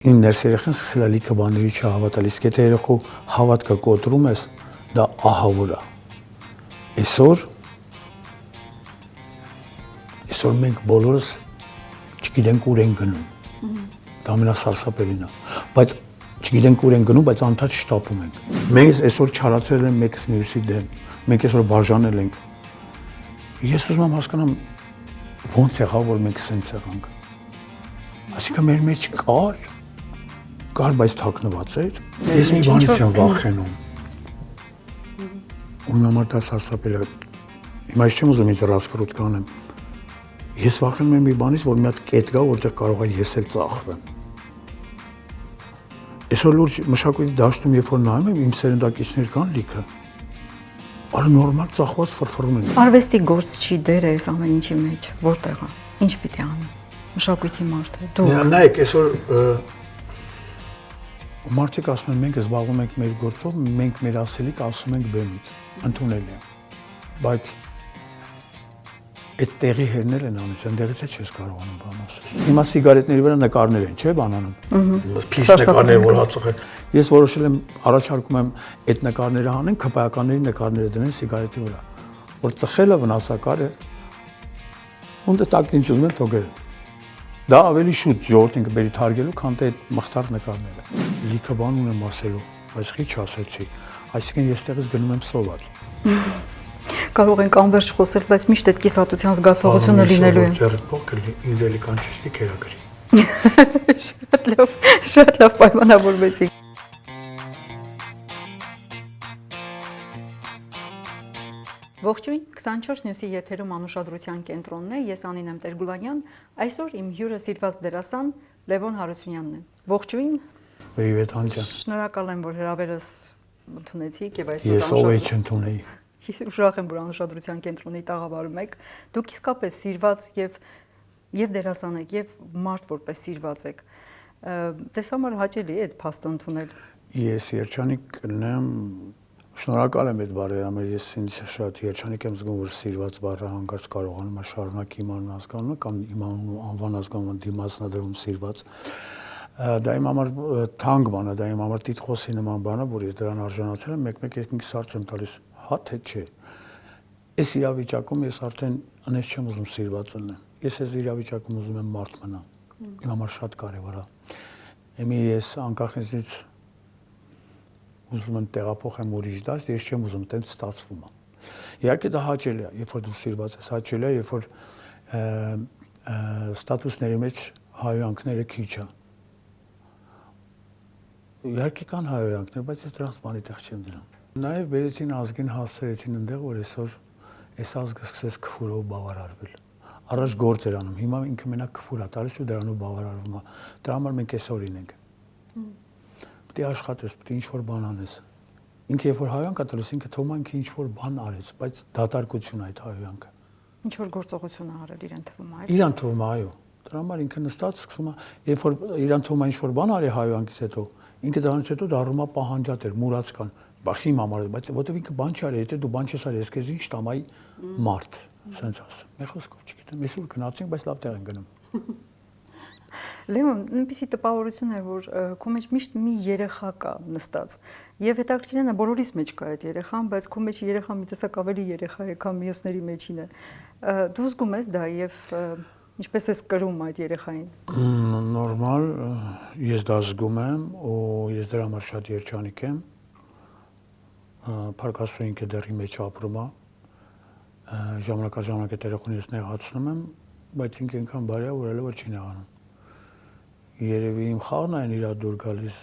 Իմ ներս երեխան սկսել է լիքը բաների չհավատալ, իսկ եթե երեխու հավատքը կոտրում ես, դա ահավոր է։ Այսօր մենք բոլորս չգիտենք ուր ենք գնում։ Դա ամենասարսափելին է, բայց չգիտենք ուր ենք գնում, բայց անընդհատ շտապում ենք։ Մենք այսօր չարացել ենք մեկս մյուսի դեմ, մենք այսօր բաժանել ենք։ Ես ուզում եմ հասկանամ ո՞նց եղավ, որ մենք սենց եղանք։ Այսինքն մեր մեջ կար, բայց թաքնված էր։ Ես մի բանից եմ վախենում։ Ու իմ համար դա սարսափելի է։ Հիմա ես չեմ ուզում ինձ ռասկրուտ կանեմ։ Ես վախենում եմ մի բանից, որ մի հատ կետ գա, որտեղ կարող է ես էլ ծախվեմ։ Այսօր լուրջ մշակույթի դաշտում, երբ որ նայում եմ, իմ սերնդակիցներ կան լիքը։ Արա նորմալ ծախված ֆրֆռում են։ Արվեստի գործչի դերը այս ամեն ինչի մեջ որտեղ է։ Ինչ պիտի անի։ Մշակույթի մարդ է։ Դու։ Նայեք, այսօր մարդիկ ասում են, մենք զբաղվում ենք մեր գործով, մենք մեր ասելիք ասում ենք բեմից, ընդունելի է, բայց այդ տեղի հերներ են անում, այնտեղից է չես կարողանում բան ասել։ Հիմա սիգարետների վրա նկարներ են, չէ՞ բան անում։ Փիս նկարներ, որ հացող են։ Ես որոշել եմ, առաջարկում եմ այդ նկարները անեն, քպայականների նկարները դնեն սիգարետի վրա, որ ծխելը վնասակար է։ Ոնց է տակ ինչ ուզում են թողել։ Դա ավելի շուտ ժողովրդին կբերի թարգելու, քան թե այդ մղձար նկարները։ Լիքը բան ունեմ ասելու, բայց քիչ ասեցի։ Այսինքն ես տեղից գնում եմ սոված։ Կարող ենք անverջ խոսել, բայց միշտ այդ կիսատության զգացողությունը լինելու է։ Ձեռդ փոքր ինձ էլի կանչեստի քերակրի։ Շատ լավ պայմանավորվեցիք։ Ողջույն, 24 Նյուսի եթերում անուշադրության կենտրոնն է, ես Անին եմ Տեր-Գուլանյան, այսօր իմ հյուրը սիրված դերասան Լևոն Հարությունյանն է։ Ողջույն։ Պրիվետ Անջան։ Շնորհակալ եմ, որ հրավերս ընդունեցիք եւ այսօր ես ով չընդունեի։ Ուրախ եմ, որ անուշադրության կենտրոնի տաղավարում եք։ Դուք իսկապես սիրված եւ դերասան եք եւ մարդ որպես սիրված եք։ Ձեզ համար հաճելի է այդ փաստը ընդունել։ Ես երջանիկ կլինեմ, շնորհակալ եմ այդ բարերամը, ես ինձ շատ երջանիկ եմ զգում, որ սիրված բառը հանկարծ կարողանում է շարունակ իմ անուն ազգանունը կամ իմ անվան ազգանունը դիմացնադրում սիրված։ Դա իմ համար թանկ բան է, դա իմ համար տիտղոսի նման բան է, որ ես դրան արժանացել եմ, մեկ-մեկ ինքս հարց եմ տալիս, հա թե չէ։ Այս իրավիճակում ես արդեն անես չեմ ուզում սիրված լինեմ։ Ես այս իրավիճակում ուզում եմ մարդ մնամ։ Իմ համար շատ կարևոր է։ Եմի ես անկախ ինձնից ուզում եմ տեղափոխեմ ուրիշ դաշտ, ես չեմ ուզում, տենց ստացվում է։ Իհարկե դա հաճելի է, երբ որ դու սիրված ես, հաճելի է, երբ որ ստատուսների մեջ հայհոյանքները քիչ է։ Իհարկե կան հայհոյանքներ, բայց ես դրանց բանի տեղ չեմ դնում։ Նաև բերեցին ազգին հասցրեցին այնտեղ, որ այսօր այս ազգը սկսեց քֆուրով բավարարվել։ Առաջ գործ էր անում, հիմա ինքը մենակ քֆուր է տալիս ու դրանով բավարարվում է։ Դրա համար մենք այսօրին ենք։ Պետք է աշխատես, պետք է ինչ-որ բան անես։ Ինքը երբ որ հայհոյանք է տալիս, ինքը թվում է ինքը ինչ-որ բան արեց, բայց դատարկություն է այդ հայհոյանքը։ Ինչ-որ գործողություն է արել, իրեն թվում է, այո։ Իրան թվում է, այո։ Դրա համար ինքը նստած սկսում է, երբ որ իրան թվում է ինչ-որ բան արի հայհոյանքից հետո, ինքը դրանից հետո դառնում է պահանջատեր, մուրացկան, բախի համար, բայց որտեվ ինքը բան չի արել, եթե դու բան չես արել, ես քեզ ինչ տամ այ մարդ, ասենց ասեմ։ Մի խոսքով չգիտեմ, այսօր գնացինք, բայց լավ տեղ են գնում։ Լևոն, նույնպիսի տպավորություն է, որ քո մեջ միշտ մի երեխա կա նստած։ Եվ հետաքրքիրն է, բոլորիս մեջ կա այդ երեխան, բայց քո մեջ երեխան մի տեսակ ավելի երեխա է, քան մյուսների մեջին է։ Դու զգում ես դա եւ ինչպես ես կրում այդ երեխային։ Նորմալ, ես դա զգում եմ ու ես դրա համար շատ երջանիկ եմ։ Փառք ինքը դեռ իմ մեջ ապրում է։ Ժամանակաժամանակ այդ երեխուն ես նեղացնում եմ, բայց ինքը այնքան բարի է, որ այլևս չի նեղանում։ Երևի իմ խաղն է իրա դուր գալիս։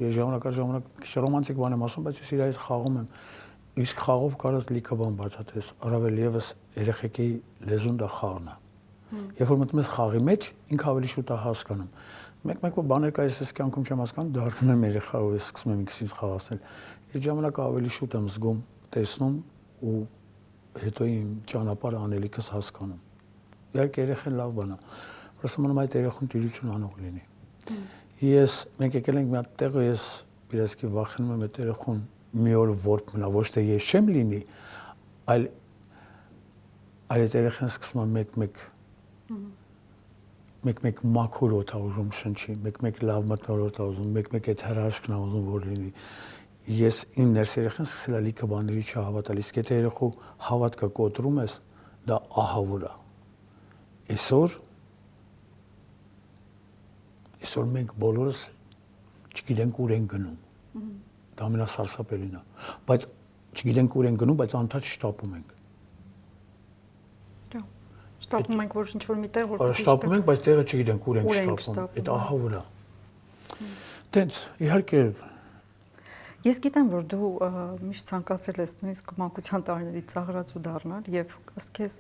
Ես ժամանակաժամանակ քիչ ռոմանտիկ բան եմ ասում, բայց ես իրա հետ խաղում եմ։ Իսկ խաղով կարած լիքը բան բացատրես, առավել եւս երեխեքի լեզուն դա խաղն է։ Երբ որ մտնում ես խաղի մեջ, ինքը ավելի շուտ է հասկանում։ Մեկ-մեկ որ բաներ կա, ես կյանքում չեմ հասկանում, դառնում եմ երեխա ու ես սկսում եմ ինքսից խաղացնել։ Այդ ժամանակ ավելի շուտ եմ զգում, տեսնում ու հետո իմ ճանապարհը անելիքս հասկանում։ Իհարկե երեխան լավ բան է, որովհետեւ մնում այդ երեխուն տիրություն անող լինի։ Մենք եկել ենք մի հատ տեղ, ես իրացքի վախենում եմ այդ երեխուն մի օր որբ մնա, ոչ թե ես չեմ լինի, այլ այդ երեխան սկսում է մեկ-մեկ մեկ-մեկ մաքուր օդ ա ուզում շնչի, մեկ-մեկ լավ մթնոլորտ ա ուզում, մեկ-մեկ այդ հրաշքն ա ուզում որ լինի։ Ես իմ ներս երեխան սկսել ա լիքը բաների չհավատալ, իսկ եթե երեխու հավատքը կոտրում ես, դա ահավոր ա։ Այսօր մենք բոլորս չգիտենք ուր ենք գնում։ Դա ամենասարսափելին ա, բայց չգիտենք ուր ենք գնում, բայց անընդհատ շտապում ենք։ Շտապում ենք, որ ինչ-որ մի տեղ որ շտապում ենք, բայց տեղը չգիտենք ուր ենք շտապում։ Այդ ահավոր ա։ Տենց, իհարկե Ես գիտեմ, որ դու միշտ ցանկացել ես նույնիսկ մանկության տարիներից ծաղրացու դառնալ եւ ըստ քեզ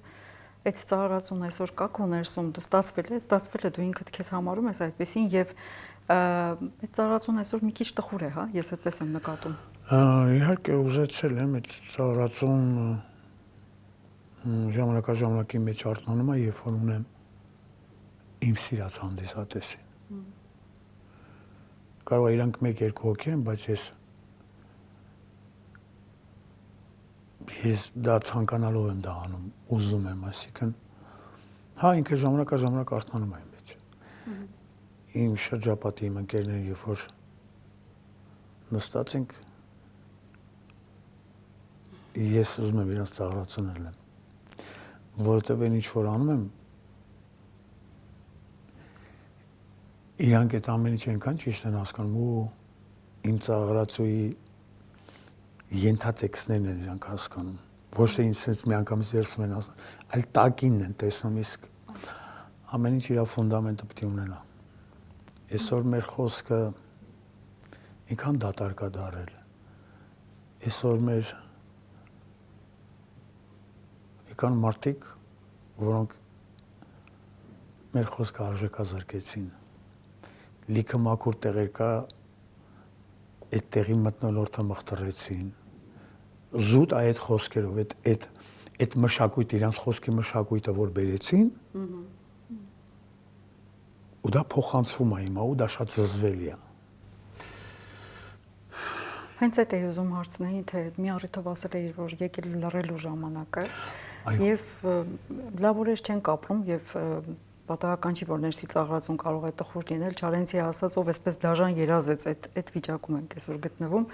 այդ ծաղրացուն այսօր կա քո ներսում, դու ստացվել է դու ինքդ քեզ համարում ես այդպեսին եւ այդ ծաղրացուն այսօր մի քիչ տխուր է, հա, ես այդպես եմ նկատում։ Իհարկե ուզեցել եմ այդ ծաղրացուն ժամանակի մեջ արթնանում է, երբ որ ունեմ իմ սիրած հանդիսատեսին։ Կարող է իրանք 1-2 հոգի են, բայց ես դա ցանկանալով եմ դա անում, ուզում եմ, այսինքն հա ինքը ժամանակ արթնանում է իմ մեջ։ Իմ շրջապատի իմ ընկերները երբ որ նստած ենք, ես ուզում եմ իրանց ծաղրացուն ելնեմ, որովհետև այն ինչ որ անում եմ, իրանք այդ ամեն ինչ այնքան ճիշտ են հասկանում ու իմ ծաղրացուի ենթատեքստներն են իրանք հասկանում, ոչ թե ինձ sense միանգամից վերցնում են ասում, այլ տակինն են տեսնում, իսկ ամեն ինչ իր ֆունդամենտը պետք է ունենա։ Այսօր մեր խոսքը ինքան դատարկ է դարել։ Այսօր եկան մարդիկ, որոնք մեր խոսքը արժեքազրկեցին։ Լիքը մաքուր տեղեր կա, այդ տեղի մթնոլորտը մխտրեցին։ Զուտ այդ խոսքերով, այդ մշակույթը, իրանց խոսքի մշակույթը, որ բերեցին, ու դա փոխանցվում է հիմա, ու դա շատ զզվելի է։ Հենց այդ էի ուզում հարցնել, թե մի առիթով ասել էիր, որ եկել լռելու ժամանակը, եւ լավ օրեր չեն կապրում, եւ պատահական չի, որ ներսի ծաղրացուն կարող է տխուր լինել, Չարենցի ասած, ով այսպես դաժան երազեց այդ վիճակում ենք այսօր գտնվում,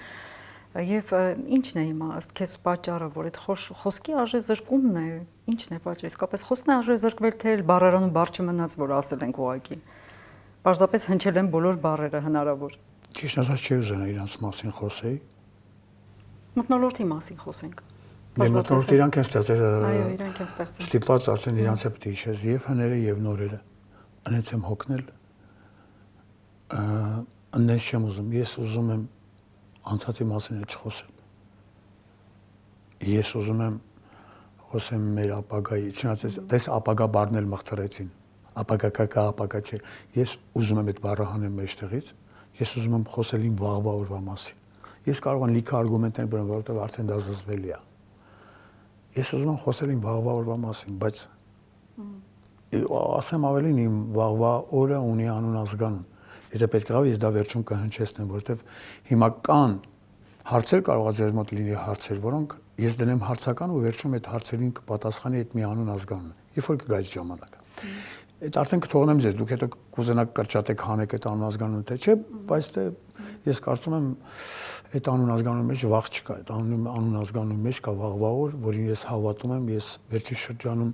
եւ ի՞նչն է հիմա ըստ քեզ պատճառը, որ այդ խոսքի արժեզրկումն է, ի՞նչն է պատճառը, իսկապես խոսքն է արժեզրկվել, թե բառարանում բառ չմնաց, որ ասել ենք ուղղակի։ Պարզապես հնչել են բոլոր բառերը հնարավոր։ Ճիշտ ասած չի ուզենա իրանց մասին խոսեի։ Մթնոլորտի մասին խոսենք։ Մթնոլորտը իրանք են ստեղծել։ Այո, իրանք են ստեղծել։ Ստիպված արդեն իրանց է պետք է հիշես եւ հները եւ նորերը։ Անից եմ հոգնել։ Աննես չեմ ուզում, ես ուզում եմ անցածի մասին չխոսել։ Ես ուզում եմ խոսեմ մեր ապագայի, չնայած դες ապագա բառն էլ մխտրեցին։ Ապագա չէ։ Ես ուզում եմ այդ բառը հանեմ մեջտեղից։ Ես ուզում եմ խոսել իմ վաղվա օրվա մասին։ Ես կարող եմ լիքը արգումենտներ բերեմ, որովհետև արդեն դա զզվելի է։ Ես ուզում եմ խոսել իմ վաղվա օրվա մասին, բայց ասեմ ավելին, իմ վաղվա օրը ունի անուն ազգանուն։ Եթե պետք է, ես դա վերջում կհնչեցնեմ, որովհետև հիմա կան հարցեր, կարող է ձեր մոտ լինի հարցեր, որոնք ես դնեմ հարցական ու վերջում այդ հարցերին կպատասխանի այդ մի անուն ազգանունը, երբ որ կգա այդ ժամանակը։ Այդ արդեն կթողնեմ ձեզ, դուք հետո կուզենաք կրճատեք հանեք այդ անուն ազգանունը, թե չէ, բայց թե ես կարծում եմ այդ անուն ազգանունի մեջ վաղ չկա, այդ անուն ազգանունի մեջ կա վաղվա օր, որին ես հավատում եմ, ես վերջի շրջանում,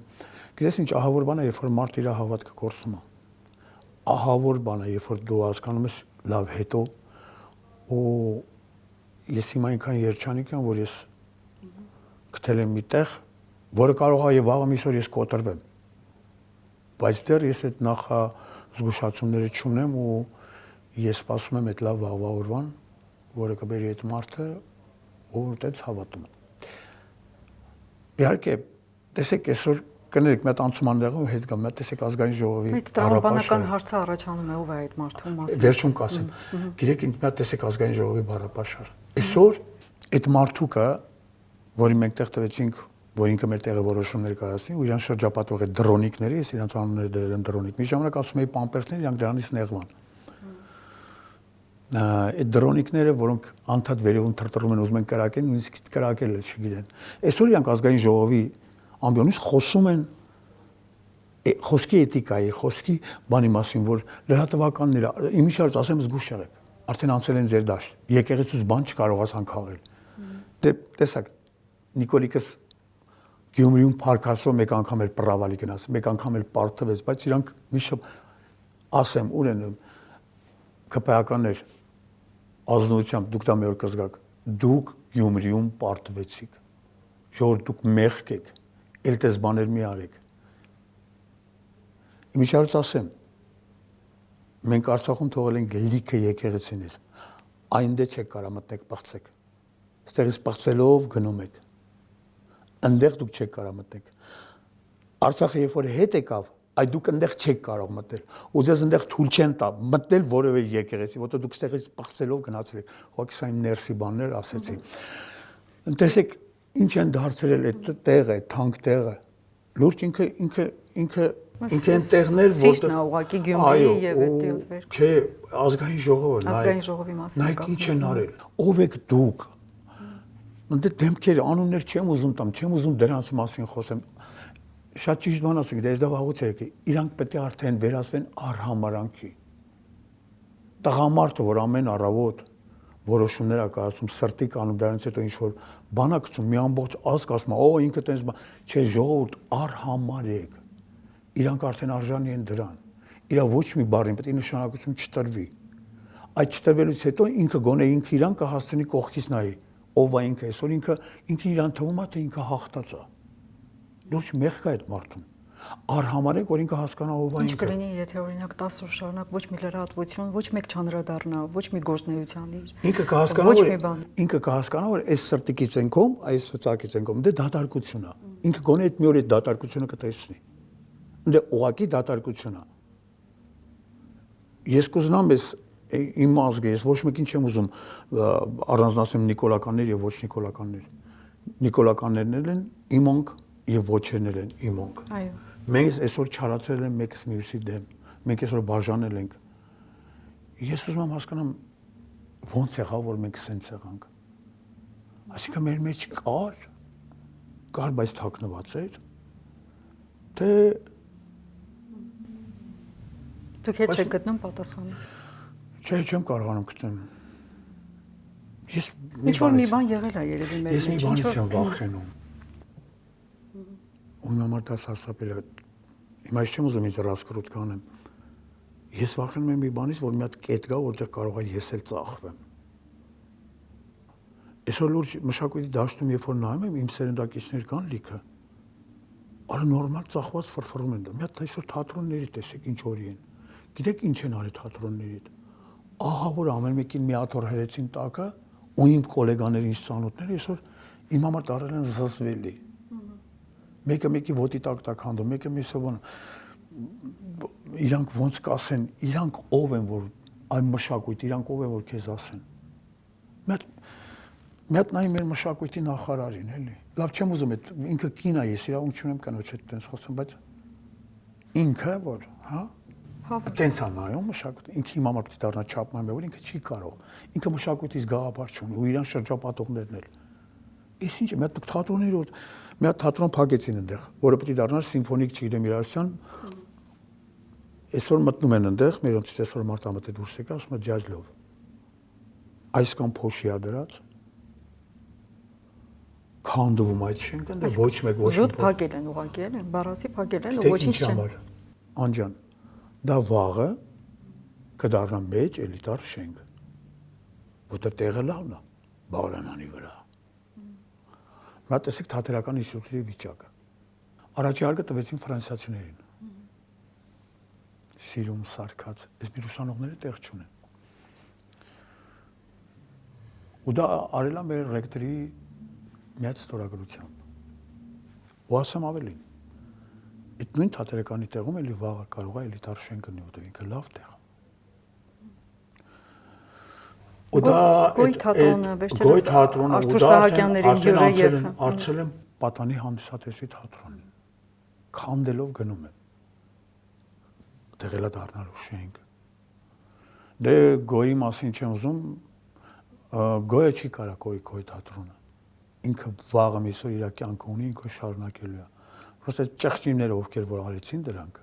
գիտես ինչ ահավոր բան է, երբ որ մարդ իր հավատքը կորսում է։ Ահավոր բան է, երբ որ դու հասկանում ես լավ հետո ու ես հիմա այնքան երջանիկ եմ, որ ես գտել եմ մի տեղ, որը կարող է եւ վաղը միսօր ես կոտրվեմ։ Բայց դեռ ես այդ նախազգուշացումները չունեմ ու ես սպասում եմ այդ լավ վաղվա օրվան, որը կբերի այդ մարդը ու այդպես հավատում եմ։ Իհարկե, տեսեք այսօր կներեք, մի հատ անցում անեղը ու հետ գամ, մի հատ տեսեք ազգային ժողովի բառապաշարը հարցը առաջանում է ով է այդ մարդու մասին։ Վերջում կասեմ, գիտեք ինչ մի հատ տեսեք ազգային ժողովի բառապաշարը։ Այսօր այդ մարդուկը, որին մենք տեղ տվեցինք, որ ինքը մեր տեղը որոշումներ կայացնի ու իրան շրջապատող է դրոնիկները, ես իրանց անունները դրել եմ դրոնիկ։ Մի ժամանակ ասում էի պամպերսներ, իրանք դրանից նեղվան։ Այդ դրոնիկները, որոնք անդադ վերևում թրթռում են, ուզում են կրակեն, նույնիսկ կրակել էլ չգիտեն։ Այսօր իրանք ազգային ժողովի ամբիոնից խոսում են խոսքի էթիկայի, խոսքի բանի մասին, որ լրատվականները, իմիջիայլոց ասեմ զգուշ եղեք, արդեն անցել են ձեր դաշտ, եկեղեցուց բան չկարողացան քաղել։ Դե տեսակ, Նիկոլիկս Գյումրիում փարքասով մեկ անգամ էլ պրավալի գնաց, մեկ անգամ էլ պարտվեց, բայց իրանք միշտ ասեմ, ուր են ԿՊԱ-ականներ ազնվությամբ դուք դա մի օր կզգաք, դուք Գյումրիում պարտվեցիք, ժողովուրդ դուք մեղք եք, էլ տես բաներ մի արեք։ Իմիջիայլոց ասեմ, մենք Արցախում թողել ենք լիքը եկեղեցիներ, այնտեղ չեք կարող մտնեք պղծեք, ստեղից պղծելով գնում եք, այնտեղ դուք չեք կարող մտնեք։ Արցախը երբ որ հետ եկավ, այդ դուք այնտեղ չեք կարող մտնել, ու ձեզ այնտեղ թույլ չեն տա մտնել որևէ եկեղեցի, որտեղ դուք ստեղից պղծելով գնացել եք, ուղղակի սա իմ ներսի բաններ ասեցի։ Տեսեք, ինչ են դարձրել այդ տեղը, թանկ տեղը, լուրջ ինքը այն տեղներ, որտեղ ուղղակի Գյումրիի եւ այդտեղ վեր։ Չէ, ազգային ժողովը, ազգային ժողովի մասին նայեք ինչ են արել, ով եք դուք։ Ընդ դեմքեր, անուններ չեմ ուզում տամ, չեմ ուզում դրանց մասին խոսեմ։ Շատ ճիշտ բան ասեք, դες դա վաղուց եկի, իրանք պետք է արդեն վերածվեն արհամարանքի։ Տղամարդը, որ ամեն առավոտ որոշումներ ա կայացում, սրտի կանում, դրանից հետո ինչ որ բան ա գցում, մի ամբողջ ազգ ասում, օ ինքը տենց բան, չէ, ժողովուրդ արհամարեք։ Իրանք արդեն արժանի են դրան։ Իրա ոչ մի բառին պետք է նշանակություն չտրվի։ Այդ չտրվելուց հետո ինքը գոնե ինքը իրան կհասցնի կողքից նայի, ով է ինքը, այսօր ինքը իրան թվում է, թե ինքը հաղթած է։ Լուրջ մեղք է այդ մարդուն։ Արհամարեք, որ ինքը հասկանա ով է ինքը։ Ինչ կլինի, եթե օրինակ 10 օր շարունակ ոչ մի լրատվություն, ոչ մեկ չանդրադառնա, ոչ մի գործնեության իր։ Ինքը կհասկանա, որ այս սրտիկի ցենքում, այս ծակի ցենքում դե դատարկություն է։ Ինքը գոնե այդ մի օր այդ դատարկությունը կտեսնի։ Դե ուղակի դատարկություն է։ Ես կուզենամ ես իմ ազգը, ես ոչ մեկին չեմ ուզում առանձնացնեմ նիկոլականներ եւ ոչ նիկոլականներ։ Նիկոլականներն են իմանք եւ ոչերն են իմանք։ Այո։ Մենք այսօր չարացել ենք մեկս մյուսի դեմ։ Մենք այսօր բաժանել ենք։ Ես ուզում եմ հասկանամ ո՞նց եղավ, որ մենք սենց եղանք։ Այսինքն մեր մեջ կար, բայց թաքնված էր։ Թե դուք հետ չեք գտնում պատասխանը։ Չէ, չեմ կարողանում գտնել։ Ես ինչ որ մի բան եղել է երևի մեր մեջ։ Ես մի բանից եմ վախենում։ Ու իմ համար դա սարսափել է։ Հիմա ես չեմ ուզում ինձ ռասկրուտ կանեմ։ Ես վախենում եմ մի բանից, որ մի հատ կետ կա, որտեղ կարող է ես էլ ծախվեմ։ Այսօր լուրջ մշակույթի դաշտում երբ որ նայում եմ, իմ սերնդակիցներ կան լիքը։ Արա նորմալ ծախված ֆրֆռում են։ Մի հատ այսօր թատրոնների տեսեք ինչ օրի են։ Գիտեք ինչ են արել թատրոնների հետ։ Ահա որ ամեն մեկին մի հատ օր հրեցին տակը, ու իմ գոլեգաների ինձ ծանոթները այսօր իմ համար դարձել են զզվելի։ Մեկը մեկի ոտի տակ հանդում, մեկը մյուսը բան։ Իրանք ոնց կասեն, իրանք ով են որ այն մշակույթ, իրանք ով են որ քեզ ասեն։ Մի հատ նայ մեր մշակույթի նախարարին, էլի։ Լավ չեմ ուզում այդ ինքը կին է, ես իրավունք չունեմ կնոջ հետ տենց խոսեմ, բայց ինքը որ, հա։ Տենց է նայում մշակույթ, ինքը իմ համար պետք է դառնա չափման, որ ինքը չի կարող։ Ինքը մշակույթից գաղափար չունի ու իրան շրջապատողներն էլ։ Ես ինչ, մի հատ թատրոնների որ մի հատ թատրոն փակեցին այնտեղ, որը պետք է դառնար սիմֆոնիկ, չգիտեմ, իրարության։ Այսօր մտնում են այնտեղ, մերոնցից այսօր մարտամտե դուրս եկա, ասում է ջազ լով։ Այս կամ փոշիա դրած քանդվում այդ շենքը, դե ոչ մեկ ոչ Զուտ փակել են ուղղակի են, բառացի փակել են ու ոչինչ չեն։ Անջան, դա վաղը կդառնա մեծ էլիտար շենք, որտեղ տեղը լավն է, Բաղրամյանի վրա։ Նա տեսեք թատերական ինստիտուտի վիճակը։ Առաջի հարկը տվեցին ֆրանսիացիներին։ Սիրում սարքած, այս մի ուսանողները տեղ չունեն։ Ու դա արել է մեր ռեկտորի միած ստորագրությամբ։ Ու ասեմ ավելին, այդ նույն թատերականի տեղում էլի վաղը կարող է էլիտար շենք գտնի, որտեղ ինքը լավ տեղ է։ Ու դա Գոյ թատրոնը Արթուր Սահակյանների հյուրը եւ արցել են պատանի հանդիսատեսի թատրոնին։ Քանդելով գնում են։ Տեղելա դառնալու շենք։ Դե Գոյի մասին չեմ ուզում, Գոյը չի կարա Գոյ թատրոնը։ Ինքը վաղը միսօր իր կյանքը ունի, ինքը շարունակելու է։ Պրոստը ճղճինները ովքեր որ արեցին դրանք։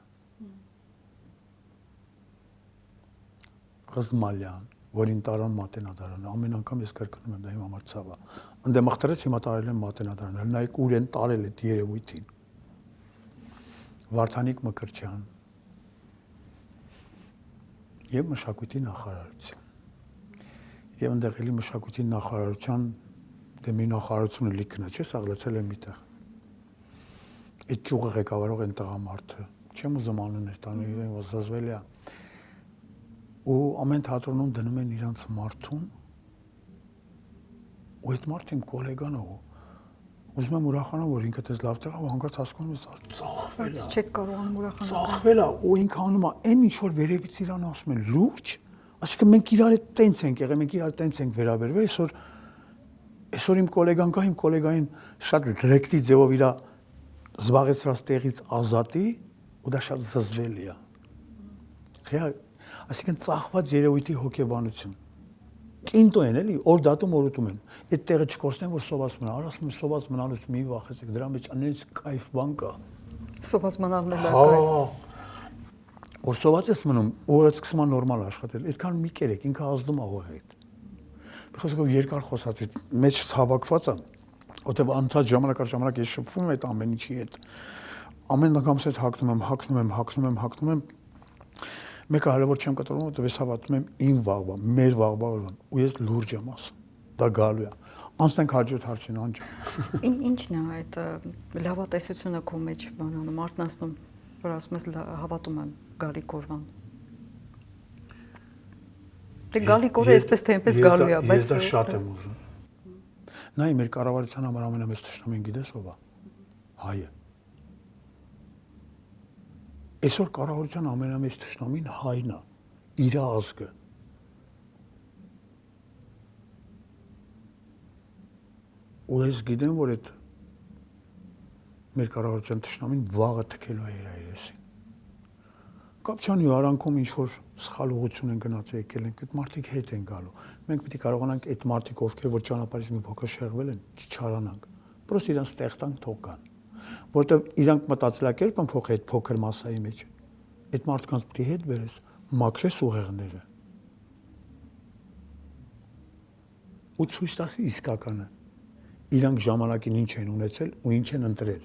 Ղզմալյան, որին տարան մատենադարանը, ամեն անգամ ես կրկնում եմ դա իմ համար ցավ է։ Անդե մղտրեց հիմա տարել եմ մատենադարանը, նայեք ուր են տարել այդ երևույթին։ Վարդանիկ Մկրտչյան եւ մշակույթի նախարարություն։ Եվ այնտեղ էլի մշակույթի նախարարության դե մի նախարարությունը լիքն է, չէ՞, սաղլեցել է միտեղ։ Այդ ճյուղը ղեկավարող են տղամարդը, չեմ ուզում անուններ տանել, իրեն որ զզվելի է։ Ու ամեն թատրոնում դնում են իրանց մարդուն, ու այդ մարդը իմ գոլեգան է, ուզում եմ ուրախանալ, որ ինքը դες լավ տեղ է, ու հանկարծ հասկանում ես, ծաղվել է։ Չեք կարողանում ուրախանալ։ Ծաղվել է, ու ինքը անում է, այն ինչ որ վերևից իրան ասում են, լուրջ, այսինքն մենք իրար հետ տենց ենք եղել, մենք իրար տենց ենք վերաբերվել, այսօր իմ գոլեգան կա, իմ գոլեգային շատ դրեկտի ձևով իրա զբաղեցրած տեղից ազատի, ու դա շատ զզվելի է։ Այսինքն ծաղված երևույթի հոգեբանություն։ Կինտո են էլի, օր դատում օր ուտում են։ Այդ տեղը չկորցնեն, որ սոված մնա։ Ասում եմ սոված մնալուց մի վախեցեք, դրա մեջ անենց կայֆ բան կա։ Սոված մնալն էլ կայֆ։ Որ սոված ես մնում, օրը սկսում է նորմալ աշխատել։ Այդքան մի կերեք, ինքը ազդում է հողի հետ։ Բխոսքով երկար խոսած է, մեջ հավաքված է, որտեղ անցած ժամանակ առ ժամանակ ես շփվում եմ այդ ամեն ինչի հետ։ Ամեն անգամ ես հագնում եմ։ Մեկը հələ որ չեմ կտրում, որտեղ ես հավատում եմ իմ վաղվա, մեր վաղվա օրվան, ու ես լուրջ եմ ասում։ Դա գալու է։ Անցնենք հաջորդ հարցին, անջան։ Ինչն է այդ լավատեսությունը քո մեջ բանանում, արտնասնում, որ ասում ես հավատում եմ գալիք օրվան։ Դե գալիք օրը այսպես թե այնպես գալու է, բայց ես դա շատ եմ ուզում։ Նայ մեր կառավարության համար ամենամեծ թշնամին գիտես ով է։ Հայը։ Այսօր կառավարության ամենամեծ թշնամին հայն է, իր ազգը։ Ու ես գիտեմ, որ այդ մեր կառավարության թշնամին վաղը թքելու է իր երեսին։ Կապչանի արանքում ինչ որ սխալ ուղղություն են գնաց եկել ենք, այդ մարդիկ հետ են գալու։ Մենք պետք է կարողանանք այդ մարդիկ, ովքեր որ ճանապարհից մի փոքր շեղվել են, չչարանանք։ Պրոստը իրանց ստեղծանք թող գան։ Որտեւ իրանք մտածելակերպ են փոխել այդ փոքր մասայի մեջ։ Այդ մարդկանց պետք է հետ բերես, մաքրես ուղեղները։ Ու ցույց տասի իսկականը։ Իրանք ժամանակին ինչ են ունեցել ու ինչ են ընտրել։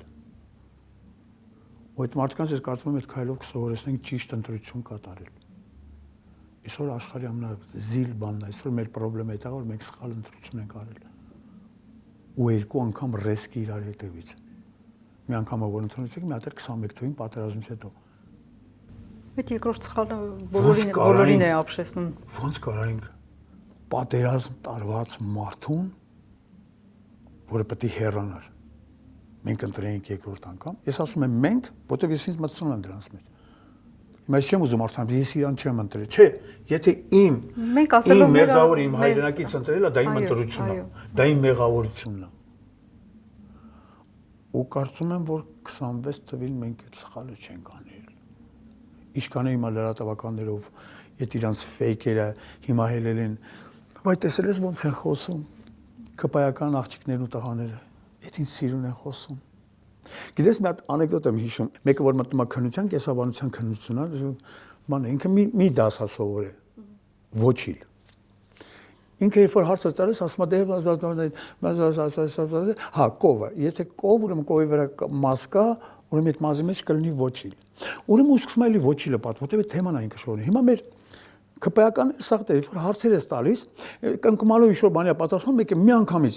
Ու այդ մարդկանց ես կարծում եմ այդ քայլով կսովորեցնենք ճիշտ ընտրություն կատարել։ Այսօր աշխարհի ամենազիլ բանն է, այսօր մեր խնդրեմը դա որ մենք սխալ ընտրություն ենք արել։ Ու երկու անգամ ռիսկի իրար հետևից։ Մի անգամ որ ընտրություն, մի հատ 21 թվականին պատերազմից հետո։ Այդ երկրորդ սխալը բոլորին է ապշեցնում։ Ոնց կարայինք պատերազմ տարված մարդուն, որը պետք է հեռանար։ Մենք ընտրեինք երկրորդ անգամ։ Ես ասում եմ մենք, որտեղ ես ինձ մտցնում եմ դրանց մեջ։ Հիմա ես չեմ ուզում արդեն, ես իրան չեմ ընտրել։ Չէ, եթե իմ մերձավոր իմ հայրենակից ընտրելա, դա իմ ընտրությունն է։ Դա իմ մեղավորությունն է։ Ու կարծում եմ, որ 26 թվականին մենք այդ սխալը չենք անել։ Ինչքան է հիմա լրատվականներով այդ իրանց ֆեյքերը հիմա հելել են, բայց տեսել ես ոնց են խոսում։ Կպայական աղջիկներն ու տղաները, այդ ինձ սիրուն են խոսում։ Գիտես մի հատ անեկդոտ եմ հիշում, մեկը որ մտնում է քննության, կեսաբանության քննություն է, բանը ինքը մի դաս է սովորել, ոչիլ։ Ինքը երբ որ հարցը տալիս, ասում է հա, կովը, եթե կով, ուրեմն կովի վրա մաս կա, ուրեմն այդ մազի մեջ կլինի ոչիլ։ Ուրեմն ու սկսում է էլի ոչիլը պատմել, որտեղ թեման է ինքը շորում։ Հիմա մեր ԿՊԱ-ական սաղ դե որ հարցեր ես տալիս, կնկմալով ինչ որ բանի է պատասխանում, մեկը մի անգամից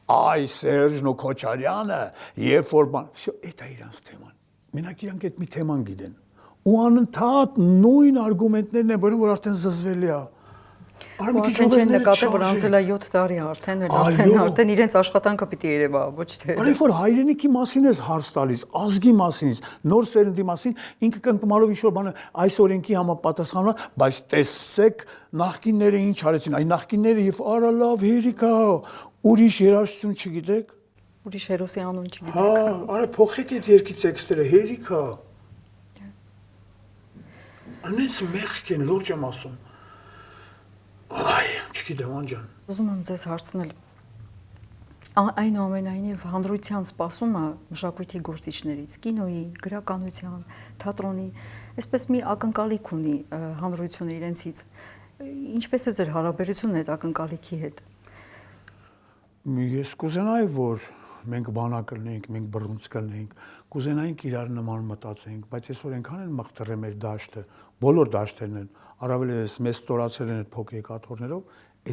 այ Սերժն ու Քոչարյանը, երբ որ բան, всё, այդ է իրանց թեման։ Մենակ իրանք այդ մի թեման գիտեն։ Ու անընդհատ նույն արգումենտներն են բերում, որ արդեն զզվելի է։ Արդեն չեն նկատել, որ անցել է 7 տարի արդեն իրենց աշխատանքը պիտի երևա, ոչ թե։ Բայց որ հայրենիքի մասին ես հարց տալիս, ազգի մասին, նոր սերնդի մասին, ինքը կնկմալով ինչ որ բանը այս օրենքի համապատասխանն է, բայց տեսեք նախկինները ինչ արեցին, այ նախկինները եւ արա լավ հերիք է, ուրիշ երաժշտություն չգիտեք։ Ուրիշ հերոսի անուն չգիտեք։ Հա, արա փոխեք այդ երկի տեքստերը, հերիք է։ Անից մեղք են, լուրջ եմ ասում։ Այ, չգիտեմ անջան։ Ուզում եմ ձեզ հարցնել։ Այնուամենայնիվ հանրության սպասումը մշակույթի գործիչներից, կինոյի, գրականության, թատրոնի, այսպես մի ակնկալիք ունի հանրությունը իրենցից։ Ինչպես է ձեր հարաբերությունն այդ ակնկալիքի հետ։ Ես կուզենայի, որ մենք բանակ կլինենք, մենք բռունց կլինենք, կուզենայինք իրար նման մտածենք, բայց այսօր այնքան են մղտրել մեր դաշտը, բոլոր դաշտերն են, առավել էս մեծ ստորացել են այդ փոքրիկ աթոռներով,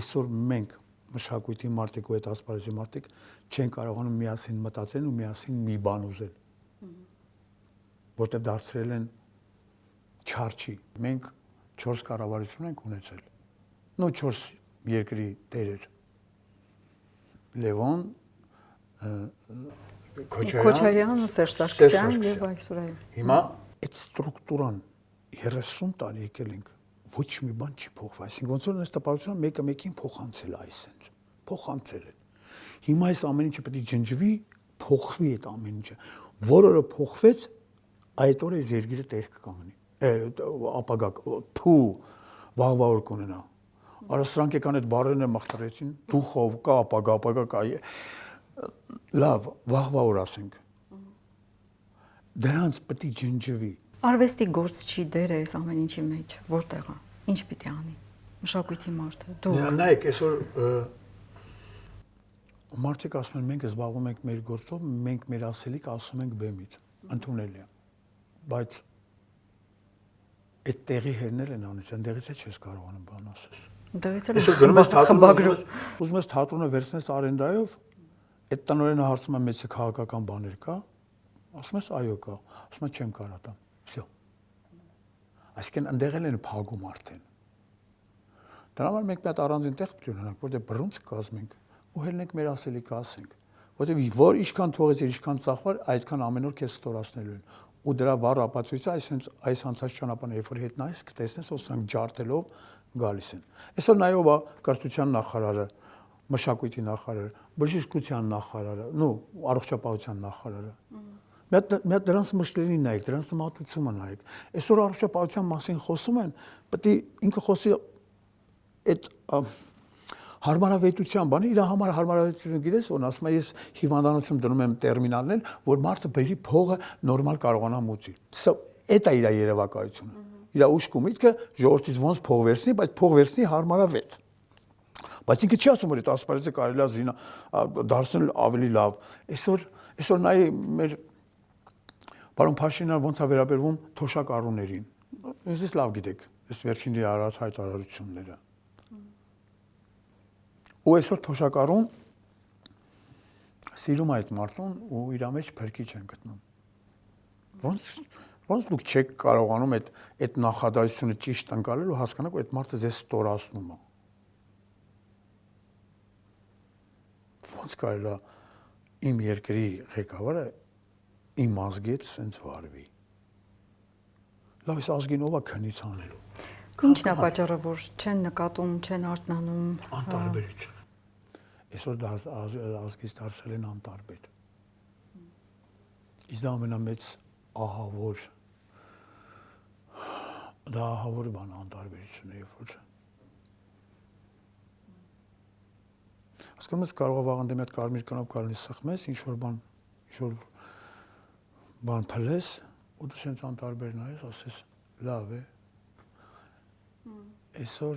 այսօր մենք մշակույթի մարդիկ ու այդ ասպարեզի մարդիկ չեն կարողանում միասին մտածել ու միասին մի բան ուզել, որտեղ դարձրել են չարչի։ Մենք 4 կառավարություն ենք ունեցել, նո 4 երկրի տերեր, Լևոն, Քոչարյան, Սերժ Սարգսյան եւ Այսուրայել։ Հիմա այդ ստրուկտուրան 30 տարի եկել ենք, ոչ մի բան չի փոխվել, այսինքն ոնց որ այս տպավորությունը մեկը մեկին փոխանցել է այսինքն, փոխանցել են։ Հիմա այս ամեն ինչը պետք է ջնջվի, փոխվի այդ ամեն ինչը։ Որը փոխվեց, այդ օրը այս երկիրը տեղ կկանգնի։ Ապագա թու վաղվա օր կունենա։ Արա սրանք եկան այդ բառերն մխտրեցին, դուխով կա, ապագա կա։ Լավ, վաղվա օր ասենք։ Դրանց պետք է ջնջվի։ Արվեստի գործչի դերը այս ամեն ինչի մեջ որտեղ է։ Ինչ պիտի անի մշակույթի մարդը։ Դու նայեք, այսօր մարդիկ ասում են մենք զբաղվում ենք մեր գործով, մենք մեր ասելիք ասում ենք բեմից։ Ընդունելի է։ Բայց այդ տեղի հերներ են անում, այնտեղից է չես կարողանում բան ասես։ Դերից Այսօր գնում ես թատրոնը, ուզում ես թատրոնը վերցնես արենդայով, այդ տնօրենը հարցում է մեծ քաղաքական բաներ կա, ասում ես այո կա, ասում է չեմ կարող տամ։ Всё։ Այսինքն այնտեղ են փագում արդեն։ Դրա համար մենք մի հատ առանձին տեղ պետք է ունենանք, որտեղ բռունց կազմենք ու հելնենք մեր ասելիքը ասենք, որտեղ որ ինչքան թողեցիր, ինչքան ծախվար, այդքան ամեն օր քեզ ստորացնելու են։ Ու դրա վառ ապացույցը այս անցած ճանապարհն երբ որ հետ նայես, կտեսնես, որ սրանք ջարդելով գալիս են։ Այսօր նայով է կրթության նախարարը, մշակույթի նախարարը, բժշկության նախարարը, առողջապահության նախարարը։ Մի հատ դրանց մշտերին նայեք, դրանց մատուցումը նայեք։ Այսօր առողջապահության մասին խոսում են, պետք է ինքը խոսի այդ հարմարավետության բանը, իր համար հարմարավետությունը գիտես, որ ասում է ես հիվանդանոցում դնում եմ տերմինալներ, որ մարդը բերի փողը նորմալ կարողանա մուծի։ Այդ է իր երևակայությունը։ Իր ուշք ու միտքը ժողովրդից ոնց փող վերցնի, բայց փող վերցնի հարմարավետ։ Բայց ինքը չի ասում, որ այդ ասպարեզը կարելի է զինա դարձնել ավելի լավ։ Այսօր նայ մեր պարոն Փաշինյանը ոնց է վերաբերվում թոշակառուներին։ Ես լավ գիտեք, այս վերջին արած հայտարարությունները։ Ու այսօր թոշակառուն սիրում է այդ մարդուն ու իր մեջ փրկիչ են գտնում։ Ոնց դուք չեք կարողանում այդ նախադասությունը ճիշտ ընկալել ու հասկանալ, որ այդ մարդը ձեզ ստորացնում է։ Ոնց կարելի է իմ երկրի ղեկավարը իմ ազգից սենց վարվի։ Լավ, այս ազգին ով է քնից անելու։ Ինչն է պատճառը, որ չեն նկատում, չեն արթնանում։ Անտարբերություն։ Այսօր դա ազգից դարձել են անտարբեր։ Իսկ դա ամենամեծ ահավոր բան անտարբերությունը, երբ որ հասկանում ես կարող է վաղ ընդեմ այդ կարմիր կնոպ կարելի սխմես, ինչ որ բան փլես, ու դու սենց անտարբեր նայես, ասես լավ է։ Այսօր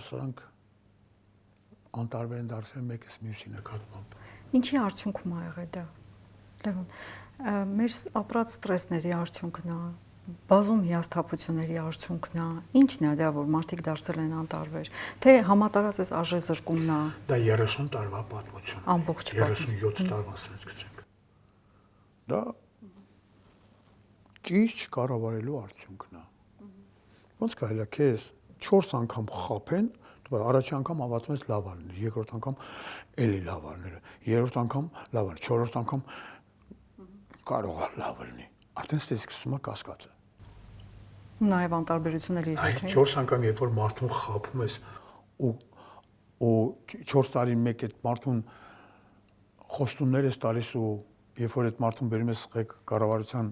սրանք անտարբեր են դարձել մեկս մյուսի նկատմամբ։ Ինչի արդյունքում ա եղել դա։ Լևոն, մեր ապրած ստրեսների արդյունքն է, բազում հիասթափությունների արդյունքն է։ Ինչն է դա, որ մարդիկ դարձել են անտարբեր, թե համատարած այս արժեզրկումն է։ Դա 30 տարվա պատմություն է։ Ամբողջ 37 տարվա սենց գցենք։ Դա ճիշտ կառավարելու արդյունքն է։ Ոնց կարելի է քեզ 4 անգամ խափեն, դու առաջին անգամ հավատում ես լավ ալներ, երկրորդ անգամ էլի լավ ալներ, երրորդ անգամ լավ ալներ, չորրորդ անգամ կարող է լավ լինի։ Արդեն սկսում է կասկածը։ Նաև անտարբերությունը լիք է։ 4 անգամ երբ որ մարդուն խափում ես ու 4 տարի մեկ այդ մարդուն խոստումներ ես տալիս ու երբ որ այդ մարդուն բերում ես կառավարության